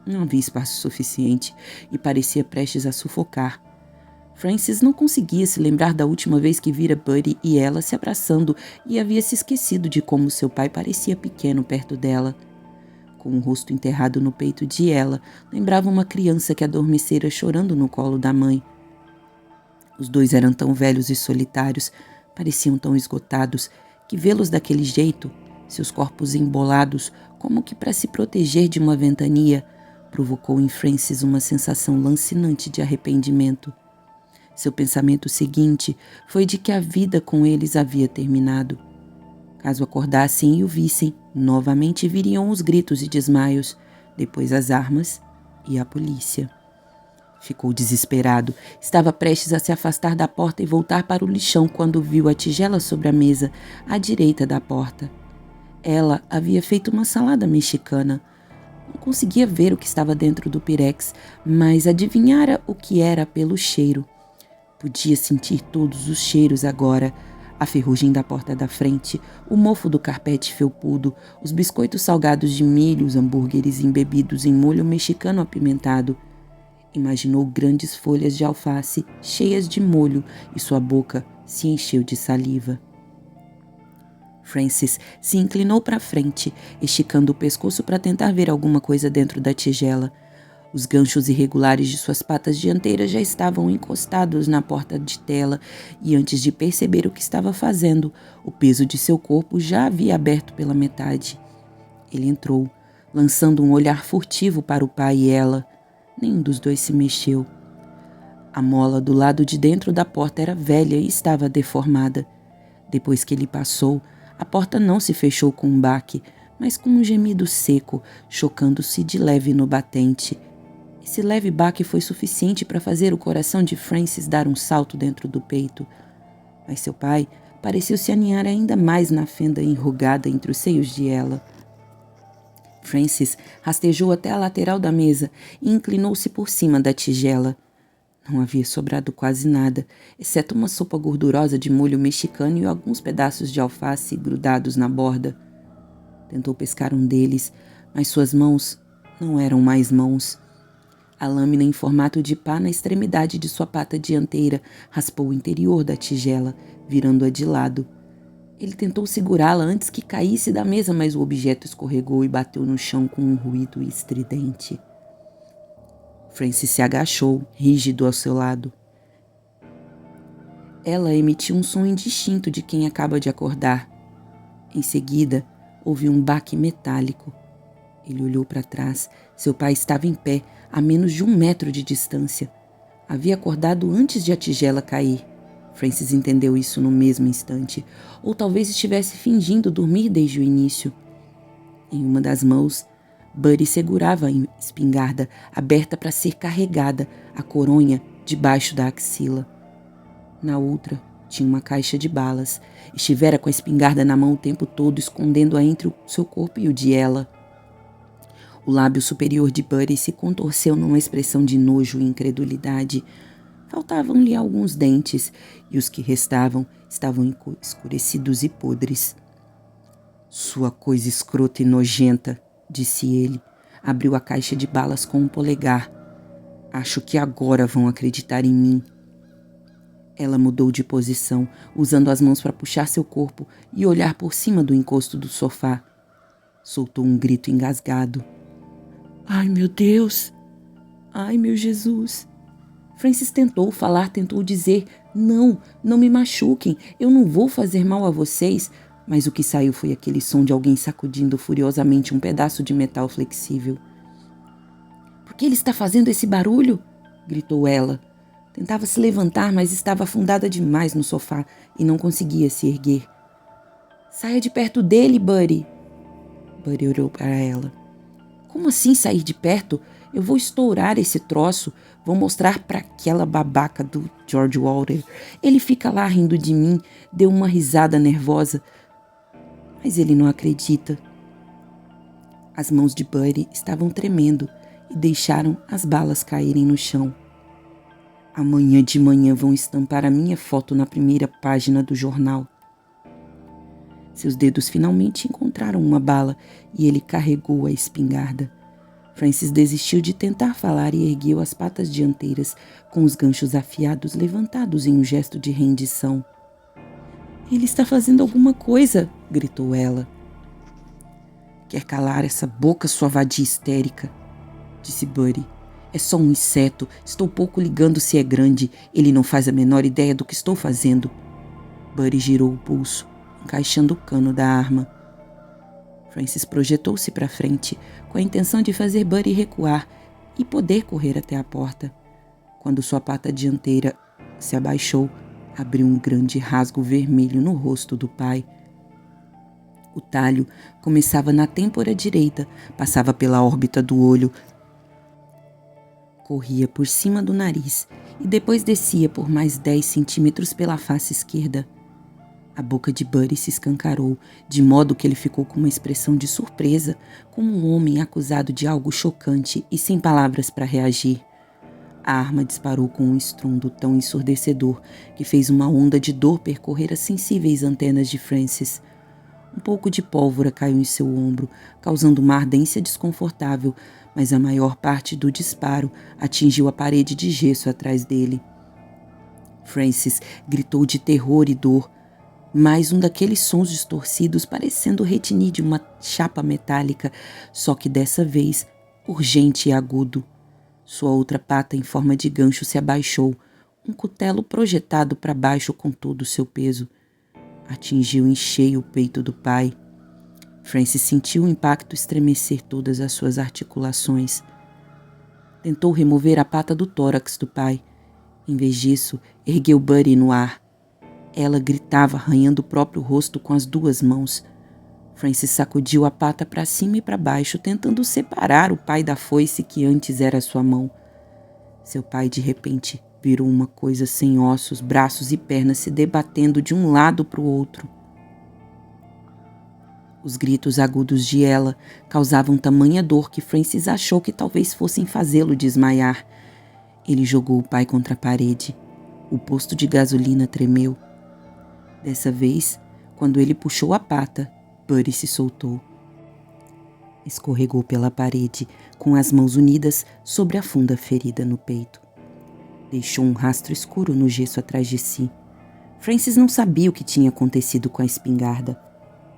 Não havia espaço suficiente e parecia prestes a sufocar. Frances não conseguia se lembrar da última vez que vira Buddy e ela se abraçando e havia se esquecido de como seu pai parecia pequeno perto dela. Com o rosto enterrado no peito de ela, lembrava uma criança que adormecera chorando no colo da mãe. Os dois eram tão velhos e solitários, pareciam tão esgotados, que vê-los daquele jeito, seus corpos embolados, como que para se proteger de uma ventania, provocou em Frances uma sensação lancinante de arrependimento. Seu pensamento seguinte foi de que a vida com eles havia terminado. Caso acordassem e o vissem, novamente viriam os gritos e desmaios, depois as armas e a polícia. Ficou desesperado. Estava prestes a se afastar da porta e voltar para o lixão quando viu a tigela sobre a mesa, à direita da porta. Ela havia feito uma salada mexicana. Não conseguia ver o que estava dentro do pirex, mas adivinhara o que era pelo cheiro. Podia sentir todos os cheiros agora. A ferrugem da porta da frente, o mofo do carpete felpudo, os biscoitos salgados de milho, os hambúrgueres embebidos em molho mexicano apimentado. Imaginou grandes folhas de alface cheias de molho e sua boca se encheu de saliva. Frances se inclinou para a frente, esticando o pescoço para tentar ver alguma coisa dentro da tigela. Os ganchos irregulares de suas patas dianteiras já estavam encostados na porta de tela e antes de perceber o que estava fazendo, o peso de seu corpo já havia aberto pela metade. Ele entrou, lançando um olhar furtivo para o pai e ela. Nenhum dos dois se mexeu. A mola do lado de dentro da porta era velha e estava deformada. Depois que ele passou, a porta não se fechou com um baque, mas com um gemido seco, chocando-se de leve no batente. Esse leve baque foi suficiente para fazer o coração de Frances dar um salto dentro do peito. Mas seu pai pareceu se aninhar ainda mais na fenda enrugada entre os seios de ela. Frances rastejou até a lateral da mesa e inclinou-se por cima da tigela. Não havia sobrado quase nada, exceto uma sopa gordurosa de molho mexicano e alguns pedaços de alface grudados na borda. Tentou pescar um deles, mas suas mãos não eram mais mãos. A lâmina em formato de pá na extremidade de sua pata dianteira raspou o interior da tigela, virando-a de lado. Ele tentou segurá-la antes que caísse da mesa, mas o objeto escorregou e bateu no chão com um ruído estridente. Frances se agachou, rígido ao seu lado. Ela emitiu um som indistinto de quem acaba de acordar. Em seguida, ouviu um baque metálico. Ele olhou para trás. Seu pai estava em pé, a menos de 1 metro de distância. Havia acordado antes de a tigela cair. Frances entendeu isso no mesmo instante. Ou talvez estivesse fingindo dormir desde o início. Em uma das mãos, Buddy segurava a espingarda, aberta para ser carregada, a coronha debaixo da axila. Na outra, tinha uma caixa de balas. Estivera com a espingarda na mão o tempo todo, escondendo-a entre o seu corpo e o de ela. O lábio superior de Buddy se contorceu numa expressão de nojo e incredulidade. Faltavam-lhe alguns dentes, e os que restavam estavam escurecidos e podres. "Sua coisa escrota e nojenta", disse ele. Abriu a caixa de balas com um polegar. "Acho que agora vão acreditar em mim." Ela mudou de posição, usando as mãos para puxar seu corpo e olhar por cima do encosto do sofá. Soltou um grito engasgado. "Ai, meu Deus! Ai, meu Jesus!" Frances tentou falar, tentou dizer: "Não, não me machuquem, eu não vou fazer mal a vocês." Mas o que saiu foi aquele som de alguém sacudindo furiosamente um pedaço de metal flexível. "Por que ele está fazendo esse barulho?" gritou ela. Tentava se levantar, mas estava afundada demais no sofá e não conseguia se erguer. "Saia de perto dele, Buddy." Buddy olhou para ela. "Como assim sair de perto? Eu vou estourar esse troço. Vou mostrar para aquela babaca do George Walter. Ele fica lá rindo de mim." Deu uma risada nervosa. Mas ele não acredita. As mãos de Buddy estavam tremendo e deixaram as balas caírem no chão. Amanhã de manhã vão estampar a minha foto na primeira página do jornal. Seus dedos finalmente encontraram uma bala e ele carregou a espingarda. Francis desistiu de tentar falar e ergueu as patas dianteiras, com os ganchos afiados levantados em um gesto de rendição. Ele está fazendo alguma coisa, gritou ela. Quer calar essa boca, sua vadia histérica, disse Buddy. É só um inseto, estou pouco ligando se é grande, ele não faz a menor ideia do que estou fazendo. Buddy girou o pulso, encaixando o cano da arma. Francis projetou-se para frente, com a intenção de fazer Buddy recuar e poder correr até a porta. Quando sua pata dianteira se abaixou, abriu um grande rasgo vermelho no rosto do pai. O talho começava na têmpora direita, passava pela órbita do olho, corria por cima do nariz e depois descia por mais 10 centímetros pela face esquerda. A boca de Buddy se escancarou, de modo que ele ficou com uma expressão de surpresa, como um homem acusado de algo chocante e sem palavras para reagir. A arma disparou com um estrondo tão ensurdecedor que fez uma onda de dor percorrer as sensíveis antenas de Francis. Um pouco de pólvora caiu em seu ombro, causando uma ardência desconfortável, mas a maior parte do disparo atingiu a parede de gesso atrás dele. Francis gritou de terror e dor. Mais um daqueles sons distorcidos parecendo retinir de uma chapa metálica, só que dessa vez urgente e agudo. Sua outra pata em forma de gancho se abaixou, um cutelo projetado para baixo com todo o seu peso. Atingiu em cheio o peito do pai. Francis sentiu o impacto estremecer todas as suas articulações. Tentou remover a pata do tórax do pai. Em vez disso, ergueu Buddy no ar. Ela gritava, arranhando o próprio rosto com as duas mãos. Francis sacudiu a pata para cima e para baixo, tentando separar o pai da foice que antes era sua mão. Seu pai, de repente, virou uma coisa sem ossos, braços e pernas se debatendo de um lado para o outro. Os gritos agudos de ela causavam tamanha dor que Francis achou que talvez fossem fazê-lo desmaiar. Ele jogou o pai contra a parede. O posto de gasolina tremeu. Dessa vez, quando ele puxou a pata, Buddy se soltou. Escorregou pela parede, com as mãos unidas sobre a funda ferida no peito. Deixou um rastro escuro no gesso atrás de si. Francis não sabia o que tinha acontecido com a espingarda.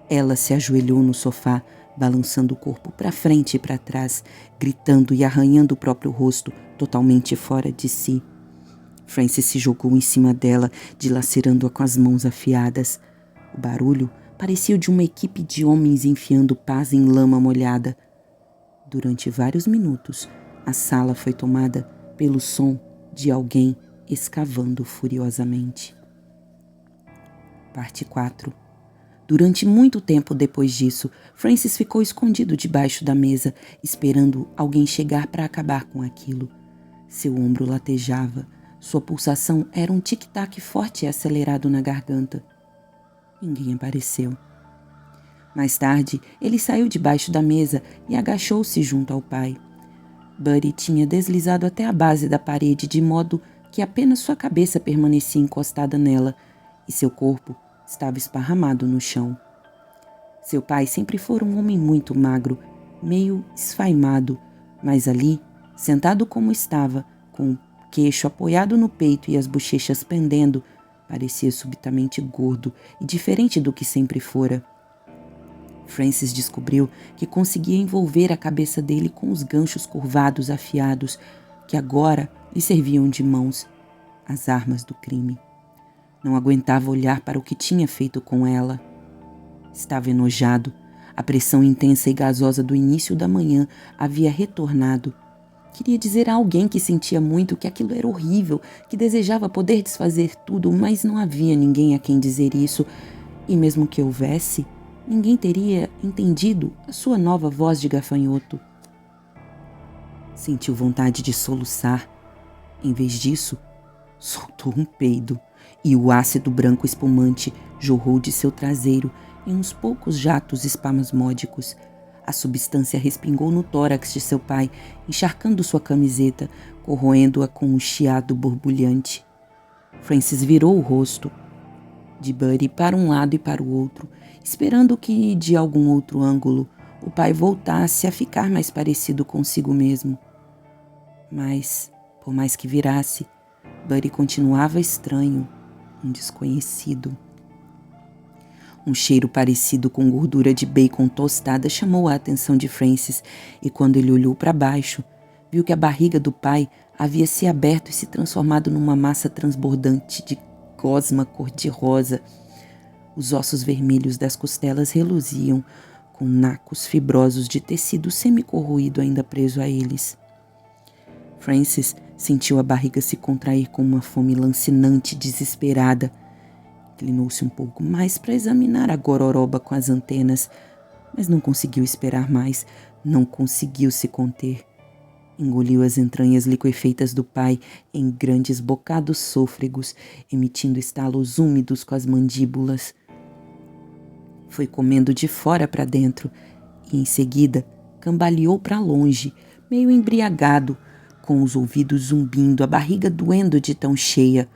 Ela se ajoelhou no sofá, balançando o corpo para frente e para trás, gritando e arranhando o próprio rosto, totalmente fora de si. Francis se jogou em cima dela, dilacerando-a com as mãos afiadas. O barulho parecia o de uma equipe de homens enfiando pás em lama molhada. Durante vários minutos, a sala foi tomada pelo som de alguém escavando furiosamente. Parte 4. Durante muito tempo depois disso, Francis ficou escondido debaixo da mesa, esperando alguém chegar para acabar com aquilo. Seu ombro latejava. Sua pulsação era um tic-tac forte e acelerado na garganta. Ninguém apareceu. Mais tarde, ele saiu debaixo da mesa e agachou-se junto ao pai. Buddy tinha deslizado até a base da parede de modo que apenas sua cabeça permanecia encostada nela e seu corpo estava esparramado no chão. Seu pai sempre fora um homem muito magro, meio esfaimado, mas ali, sentado como estava, com o queixo apoiado no peito e as bochechas pendendo, parecia subitamente gordo e diferente do que sempre fora. Francis descobriu que conseguia envolver a cabeça dele com os ganchos curvados afiados, que agora lhe serviam de mãos, as armas do crime. Não aguentava olhar para o que tinha feito com ela. Estava enojado. A pressão intensa e gasosa do início da manhã havia retornado. Queria dizer a alguém que sentia muito que aquilo era horrível, que desejava poder desfazer tudo, mas não havia ninguém a quem dizer isso, e mesmo que houvesse, ninguém teria entendido a sua nova voz de gafanhoto. Sentiu vontade de soluçar. Em vez disso, soltou um peido, e o ácido branco espumante jorrou de seu traseiro em uns poucos jatos espasmódicos. A substância respingou no tórax de seu pai, encharcando sua camiseta, corroendo-a com um chiado borbulhante. Francis virou o rosto de Buddy para um lado e para o outro, esperando que, de algum outro ângulo, o pai voltasse a ficar mais parecido consigo mesmo. Mas, por mais que virasse, Buddy continuava estranho, um desconhecido. Um cheiro parecido com gordura de bacon tostada chamou a atenção de Francis, e quando ele olhou para baixo, viu que a barriga do pai havia se aberto e se transformado numa massa transbordante de gosma cor-de-rosa. Os ossos vermelhos das costelas reluziam, com nacos fibrosos de tecido semi-corroído ainda preso a eles. Francis sentiu a barriga se contrair com uma fome lancinante e desesperada. Inclinou-se um pouco mais para examinar a gororoba com as antenas, mas não conseguiu esperar mais, não conseguiu se conter. Engoliu as entranhas liquefeitas do pai em grandes bocados sôfregos, emitindo estalos úmidos com as mandíbulas. Foi comendo de fora para dentro e, em seguida, cambaleou para longe, meio embriagado, com os ouvidos zumbindo, a barriga doendo de tão cheia.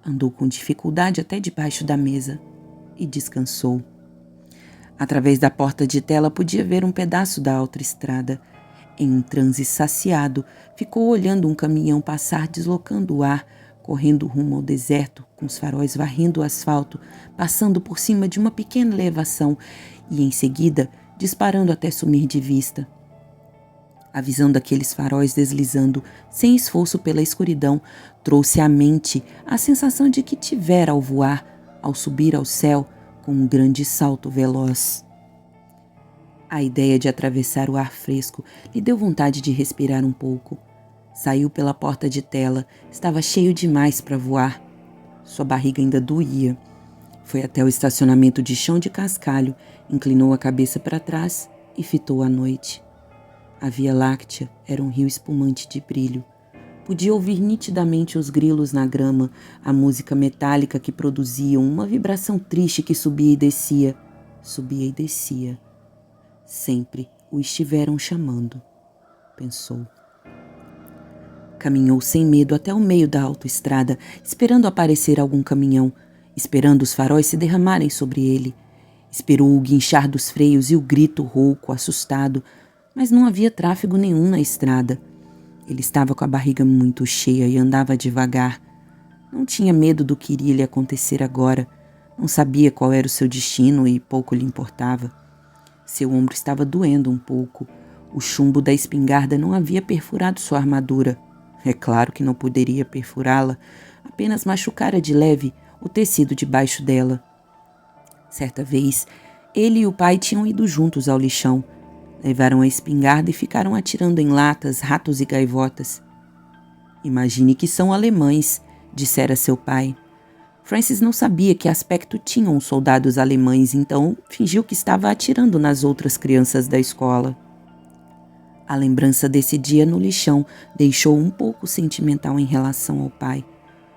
Andou com dificuldade até debaixo da mesa e descansou. Através da porta de tela podia ver um pedaço da autoestrada. Em um transe saciado, ficou olhando um caminhão passar deslocando o ar, correndo rumo ao deserto, com os faróis varrendo o asfalto, passando por cima de uma pequena elevação e, em seguida, disparando até sumir de vista. A visão daqueles faróis deslizando, sem esforço pela escuridão, trouxe à mente a sensação de que tivera ao voar, ao subir ao céu, com um grande salto veloz. A ideia de atravessar o ar fresco lhe deu vontade de respirar um pouco. Saiu pela porta de tela, estava cheio demais para voar. Sua barriga ainda doía. Foi até o estacionamento de chão de cascalho, inclinou a cabeça para trás e fitou a noite. A Via Láctea era um rio espumante de brilho. Podia ouvir nitidamente os grilos na grama, a música metálica que produziam, uma vibração triste que subia e descia. Sempre o estiveram chamando, pensou. Caminhou sem medo até o meio da autoestrada, esperando aparecer algum caminhão, esperando os faróis se derramarem sobre ele. Esperou o guinchar dos freios e o grito rouco, assustado, mas não havia tráfego nenhum na estrada. Ele estava com a barriga muito cheia e andava devagar. Não tinha medo do que iria lhe acontecer agora. Não sabia qual era o seu destino e pouco lhe importava. Seu ombro estava doendo um pouco. O chumbo da espingarda não havia perfurado sua armadura. É claro que não poderia perfurá-la, apenas machucara de leve o tecido debaixo dela. Certa vez, ele e o pai tinham ido juntos ao lixão. Levaram a espingarda e ficaram atirando em latas, ratos e gaivotas. Imagine que são alemães, dissera seu pai. Francis não sabia que aspecto tinham os soldados alemães, então fingiu que estava atirando nas outras crianças da escola. A lembrança desse dia no lixão deixou um pouco sentimental em relação ao pai.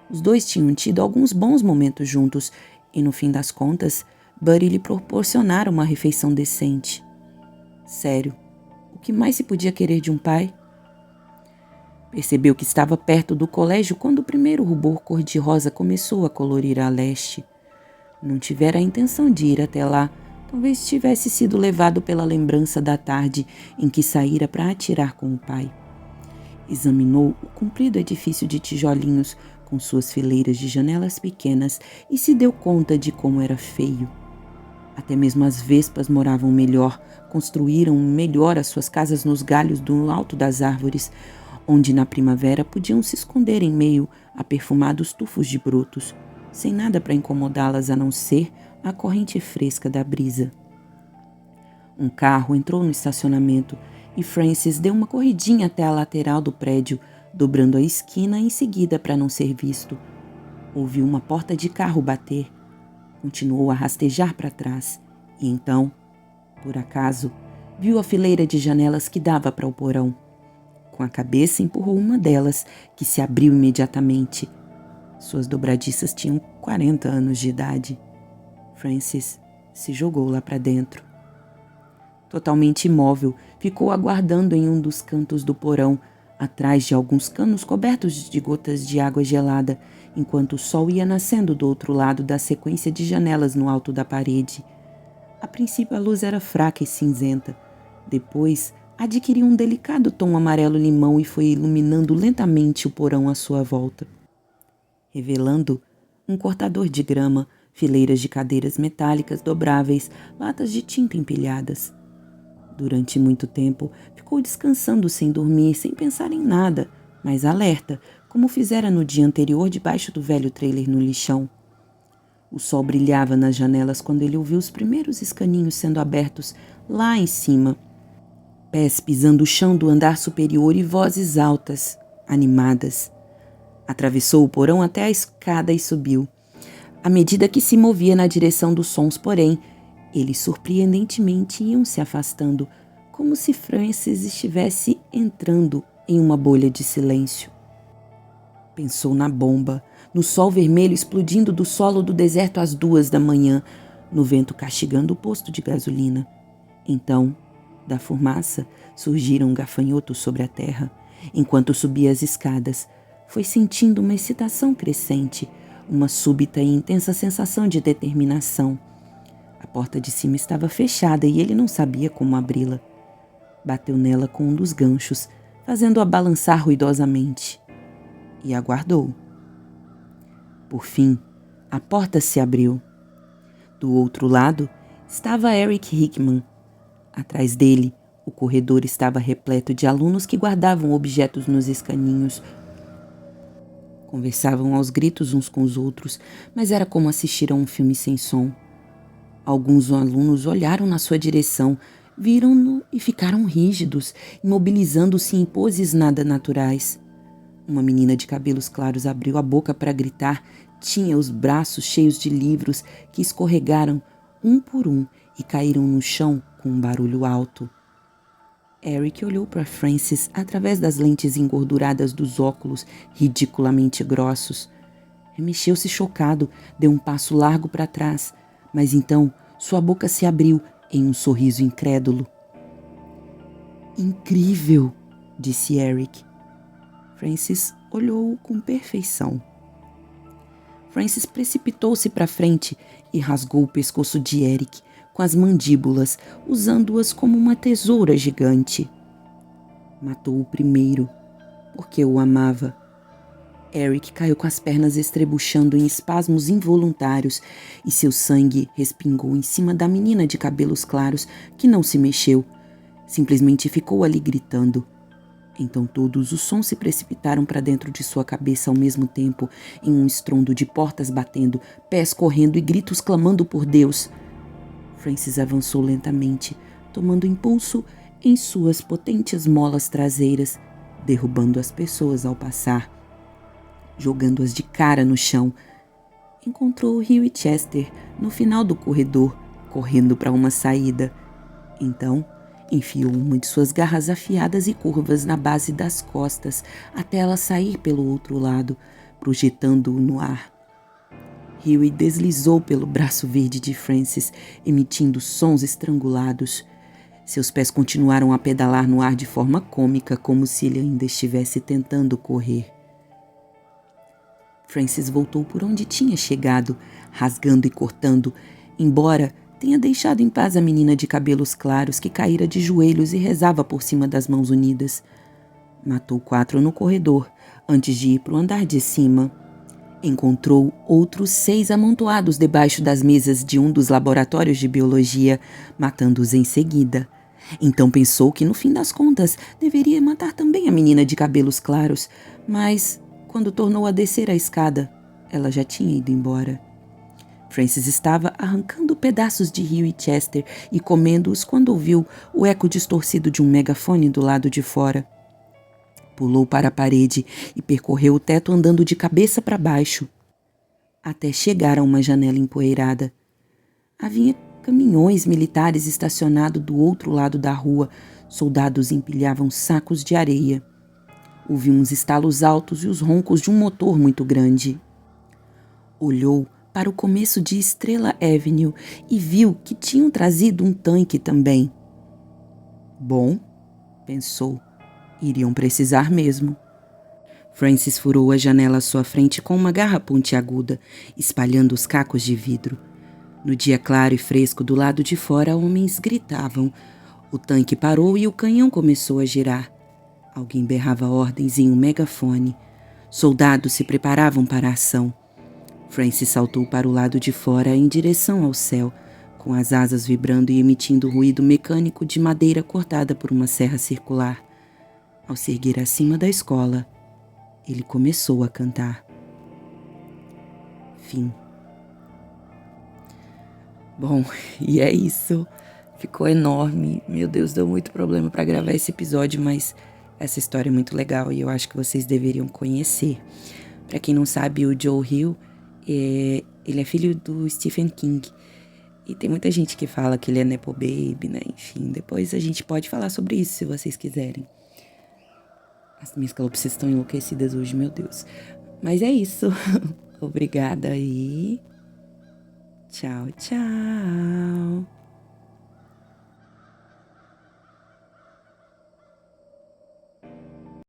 Os dois tinham tido alguns bons momentos juntos e, no fim das contas, Buddy lhe proporcionara uma refeição decente. Sério, o que mais se podia querer de um pai? Percebeu que estava perto do colégio quando o primeiro rubor cor-de-rosa começou a colorir a leste. Não tivera a intenção de ir até lá, talvez tivesse sido levado pela lembrança da tarde em que saíra para atirar com o pai. Examinou o comprido edifício de tijolinhos com suas fileiras de janelas pequenas e se deu conta de como era feio. Até mesmo as vespas moravam melhor, construíram melhor as suas casas nos galhos do alto das árvores, onde na primavera podiam se esconder em meio a perfumados tufos de brotos, sem nada para incomodá-las a não ser a corrente fresca da brisa. Um carro entrou no estacionamento e Francis deu uma corridinha até a lateral do prédio, dobrando a esquina em seguida para não ser visto. Ouviu uma porta de carro bater. Continuou a rastejar para trás e então, por acaso, viu a fileira de janelas que dava para o porão. Com a cabeça empurrou uma delas, que se abriu imediatamente. Suas dobradiças tinham 40 anos de idade. Francis se jogou lá para dentro. Totalmente imóvel, ficou aguardando em um dos cantos do porão, atrás de alguns canos cobertos de gotas de água gelada, enquanto o sol ia nascendo do outro lado da sequência de janelas no alto da parede. A princípio a luz era fraca e cinzenta. Depois, adquiriu um delicado tom amarelo-limão e foi iluminando lentamente o porão à sua volta, revelando um cortador de grama, fileiras de cadeiras metálicas dobráveis, latas de tinta empilhadas. Durante muito tempo, ficou descansando sem dormir, sem pensar em nada, mas alerta, como fizera no dia anterior debaixo do velho trailer no lixão. O sol brilhava nas janelas quando ele ouviu os primeiros escaninhos sendo abertos lá em cima. Pés pisando o chão do andar superior e vozes altas, animadas. Atravessou o porão até a escada e subiu. À medida que se movia na direção dos sons, porém, eles surpreendentemente iam se afastando, como se Francis estivesse entrando em uma bolha de silêncio. Pensou na bomba, no sol vermelho explodindo do solo do deserto às 2 da manhã, no vento castigando o posto de gasolina. Então, da fumaça, surgiram gafanhotos sobre a terra. Enquanto subia as escadas, foi sentindo uma excitação crescente, uma súbita e intensa sensação de determinação. A porta de cima estava fechada e ele não sabia como abri-la. Bateu nela com um dos ganchos, fazendo-a balançar ruidosamente. E aguardou. Por fim, a porta se abriu. Do outro lado estava Eric Hickman. Atrás dele, o corredor estava repleto de alunos que guardavam objetos nos escaninhos. Conversavam aos gritos uns com os outros, mas era como assistir a um filme sem som. Alguns alunos olharam na sua direção, viram-no e ficaram rígidos, imobilizando-se em poses nada naturais. Uma menina de cabelos claros abriu a boca para gritar, tinha os braços cheios de livros que escorregaram um por um e caíram no chão com um barulho alto. Eric olhou para Francis através das lentes engorduradas dos óculos ridiculamente grossos. Remexeu-se chocado, deu um passo largo para trás, mas então sua boca se abriu em um sorriso incrédulo. Incrível, disse Eric. Francis olhou-o com perfeição. Francis precipitou-se para frente e rasgou o pescoço de Eric com as mandíbulas, usando-as como uma tesoura gigante. Matou-o primeiro, porque o amava. Eric caiu com as pernas estrebuchando em espasmos involuntários e seu sangue respingou em cima da menina de cabelos claros que não se mexeu, simplesmente ficou ali gritando. Então todos os sons se precipitaram para dentro de sua cabeça ao mesmo tempo, em um estrondo de portas batendo, pés correndo e gritos clamando por Deus. Francis avançou lentamente, tomando impulso em suas potentes molas traseiras, derrubando as pessoas ao passar, jogando-as de cara no chão. Encontrou Hughie Chester no final do corredor, correndo para uma saída. Então, enfiou uma de suas garras afiadas e curvas na base das costas até ela sair pelo outro lado, projetando-o no ar. Hughie deslizou pelo braço verde de Francis, emitindo sons estrangulados. Seus pés continuaram a pedalar no ar de forma cômica, como se ele ainda estivesse tentando correr. Francis voltou por onde tinha chegado, rasgando e cortando, embora tenha deixado em paz a menina de cabelos claros que caíra de joelhos e rezava por cima das mãos unidas. Matou 4 no corredor, antes de ir para o andar de cima. Encontrou outros 6 amontoados debaixo das mesas de um dos laboratórios de biologia, matando-os em seguida. Então pensou que, no fim das contas, deveria matar também a menina de cabelos claros, mas, quando tornou a descer a escada, ela já tinha ido embora. Francis estava arrancando pedaços de Hughie Chester e comendo-os quando ouviu o eco distorcido de um megafone do lado de fora. Pulou para a parede e percorreu o teto andando de cabeça para baixo, até chegar a uma janela empoeirada. Havia caminhões militares estacionados do outro lado da rua. Soldados empilhavam sacos de areia. Ouviu uns estalos altos e os roncos de um motor muito grande. Olhou para o começo de Estrela Avenue e viu que tinham trazido um tanque também. Bom, pensou, iriam precisar mesmo. Francis furou a janela à sua frente com uma garra pontiaguda, espalhando os cacos de vidro. No dia claro e fresco do lado de fora, homens gritavam. O tanque parou e o canhão começou a girar. Alguém berrava ordens em um megafone. Soldados se preparavam para a ação. Francis saltou para o lado de fora em direção ao céu, com as asas vibrando e emitindo ruído mecânico de madeira cortada por uma serra circular. Ao se erguer acima da escola, ele começou a cantar. Fim. Bom, e é isso. Ficou enorme. Meu Deus, deu muito problema para gravar esse episódio, mas essa história é muito legal e eu acho que vocês deveriam conhecer. Para quem não sabe, o Joe Hill, ele é filho do Stephen King. E tem muita gente que fala que ele é Nepo Baby, né? Enfim, depois a gente pode falar sobre isso se vocês quiserem. As minhas calopsias estão enlouquecidas hoje, meu Deus. Mas é isso. Obrigada e tchau, tchau.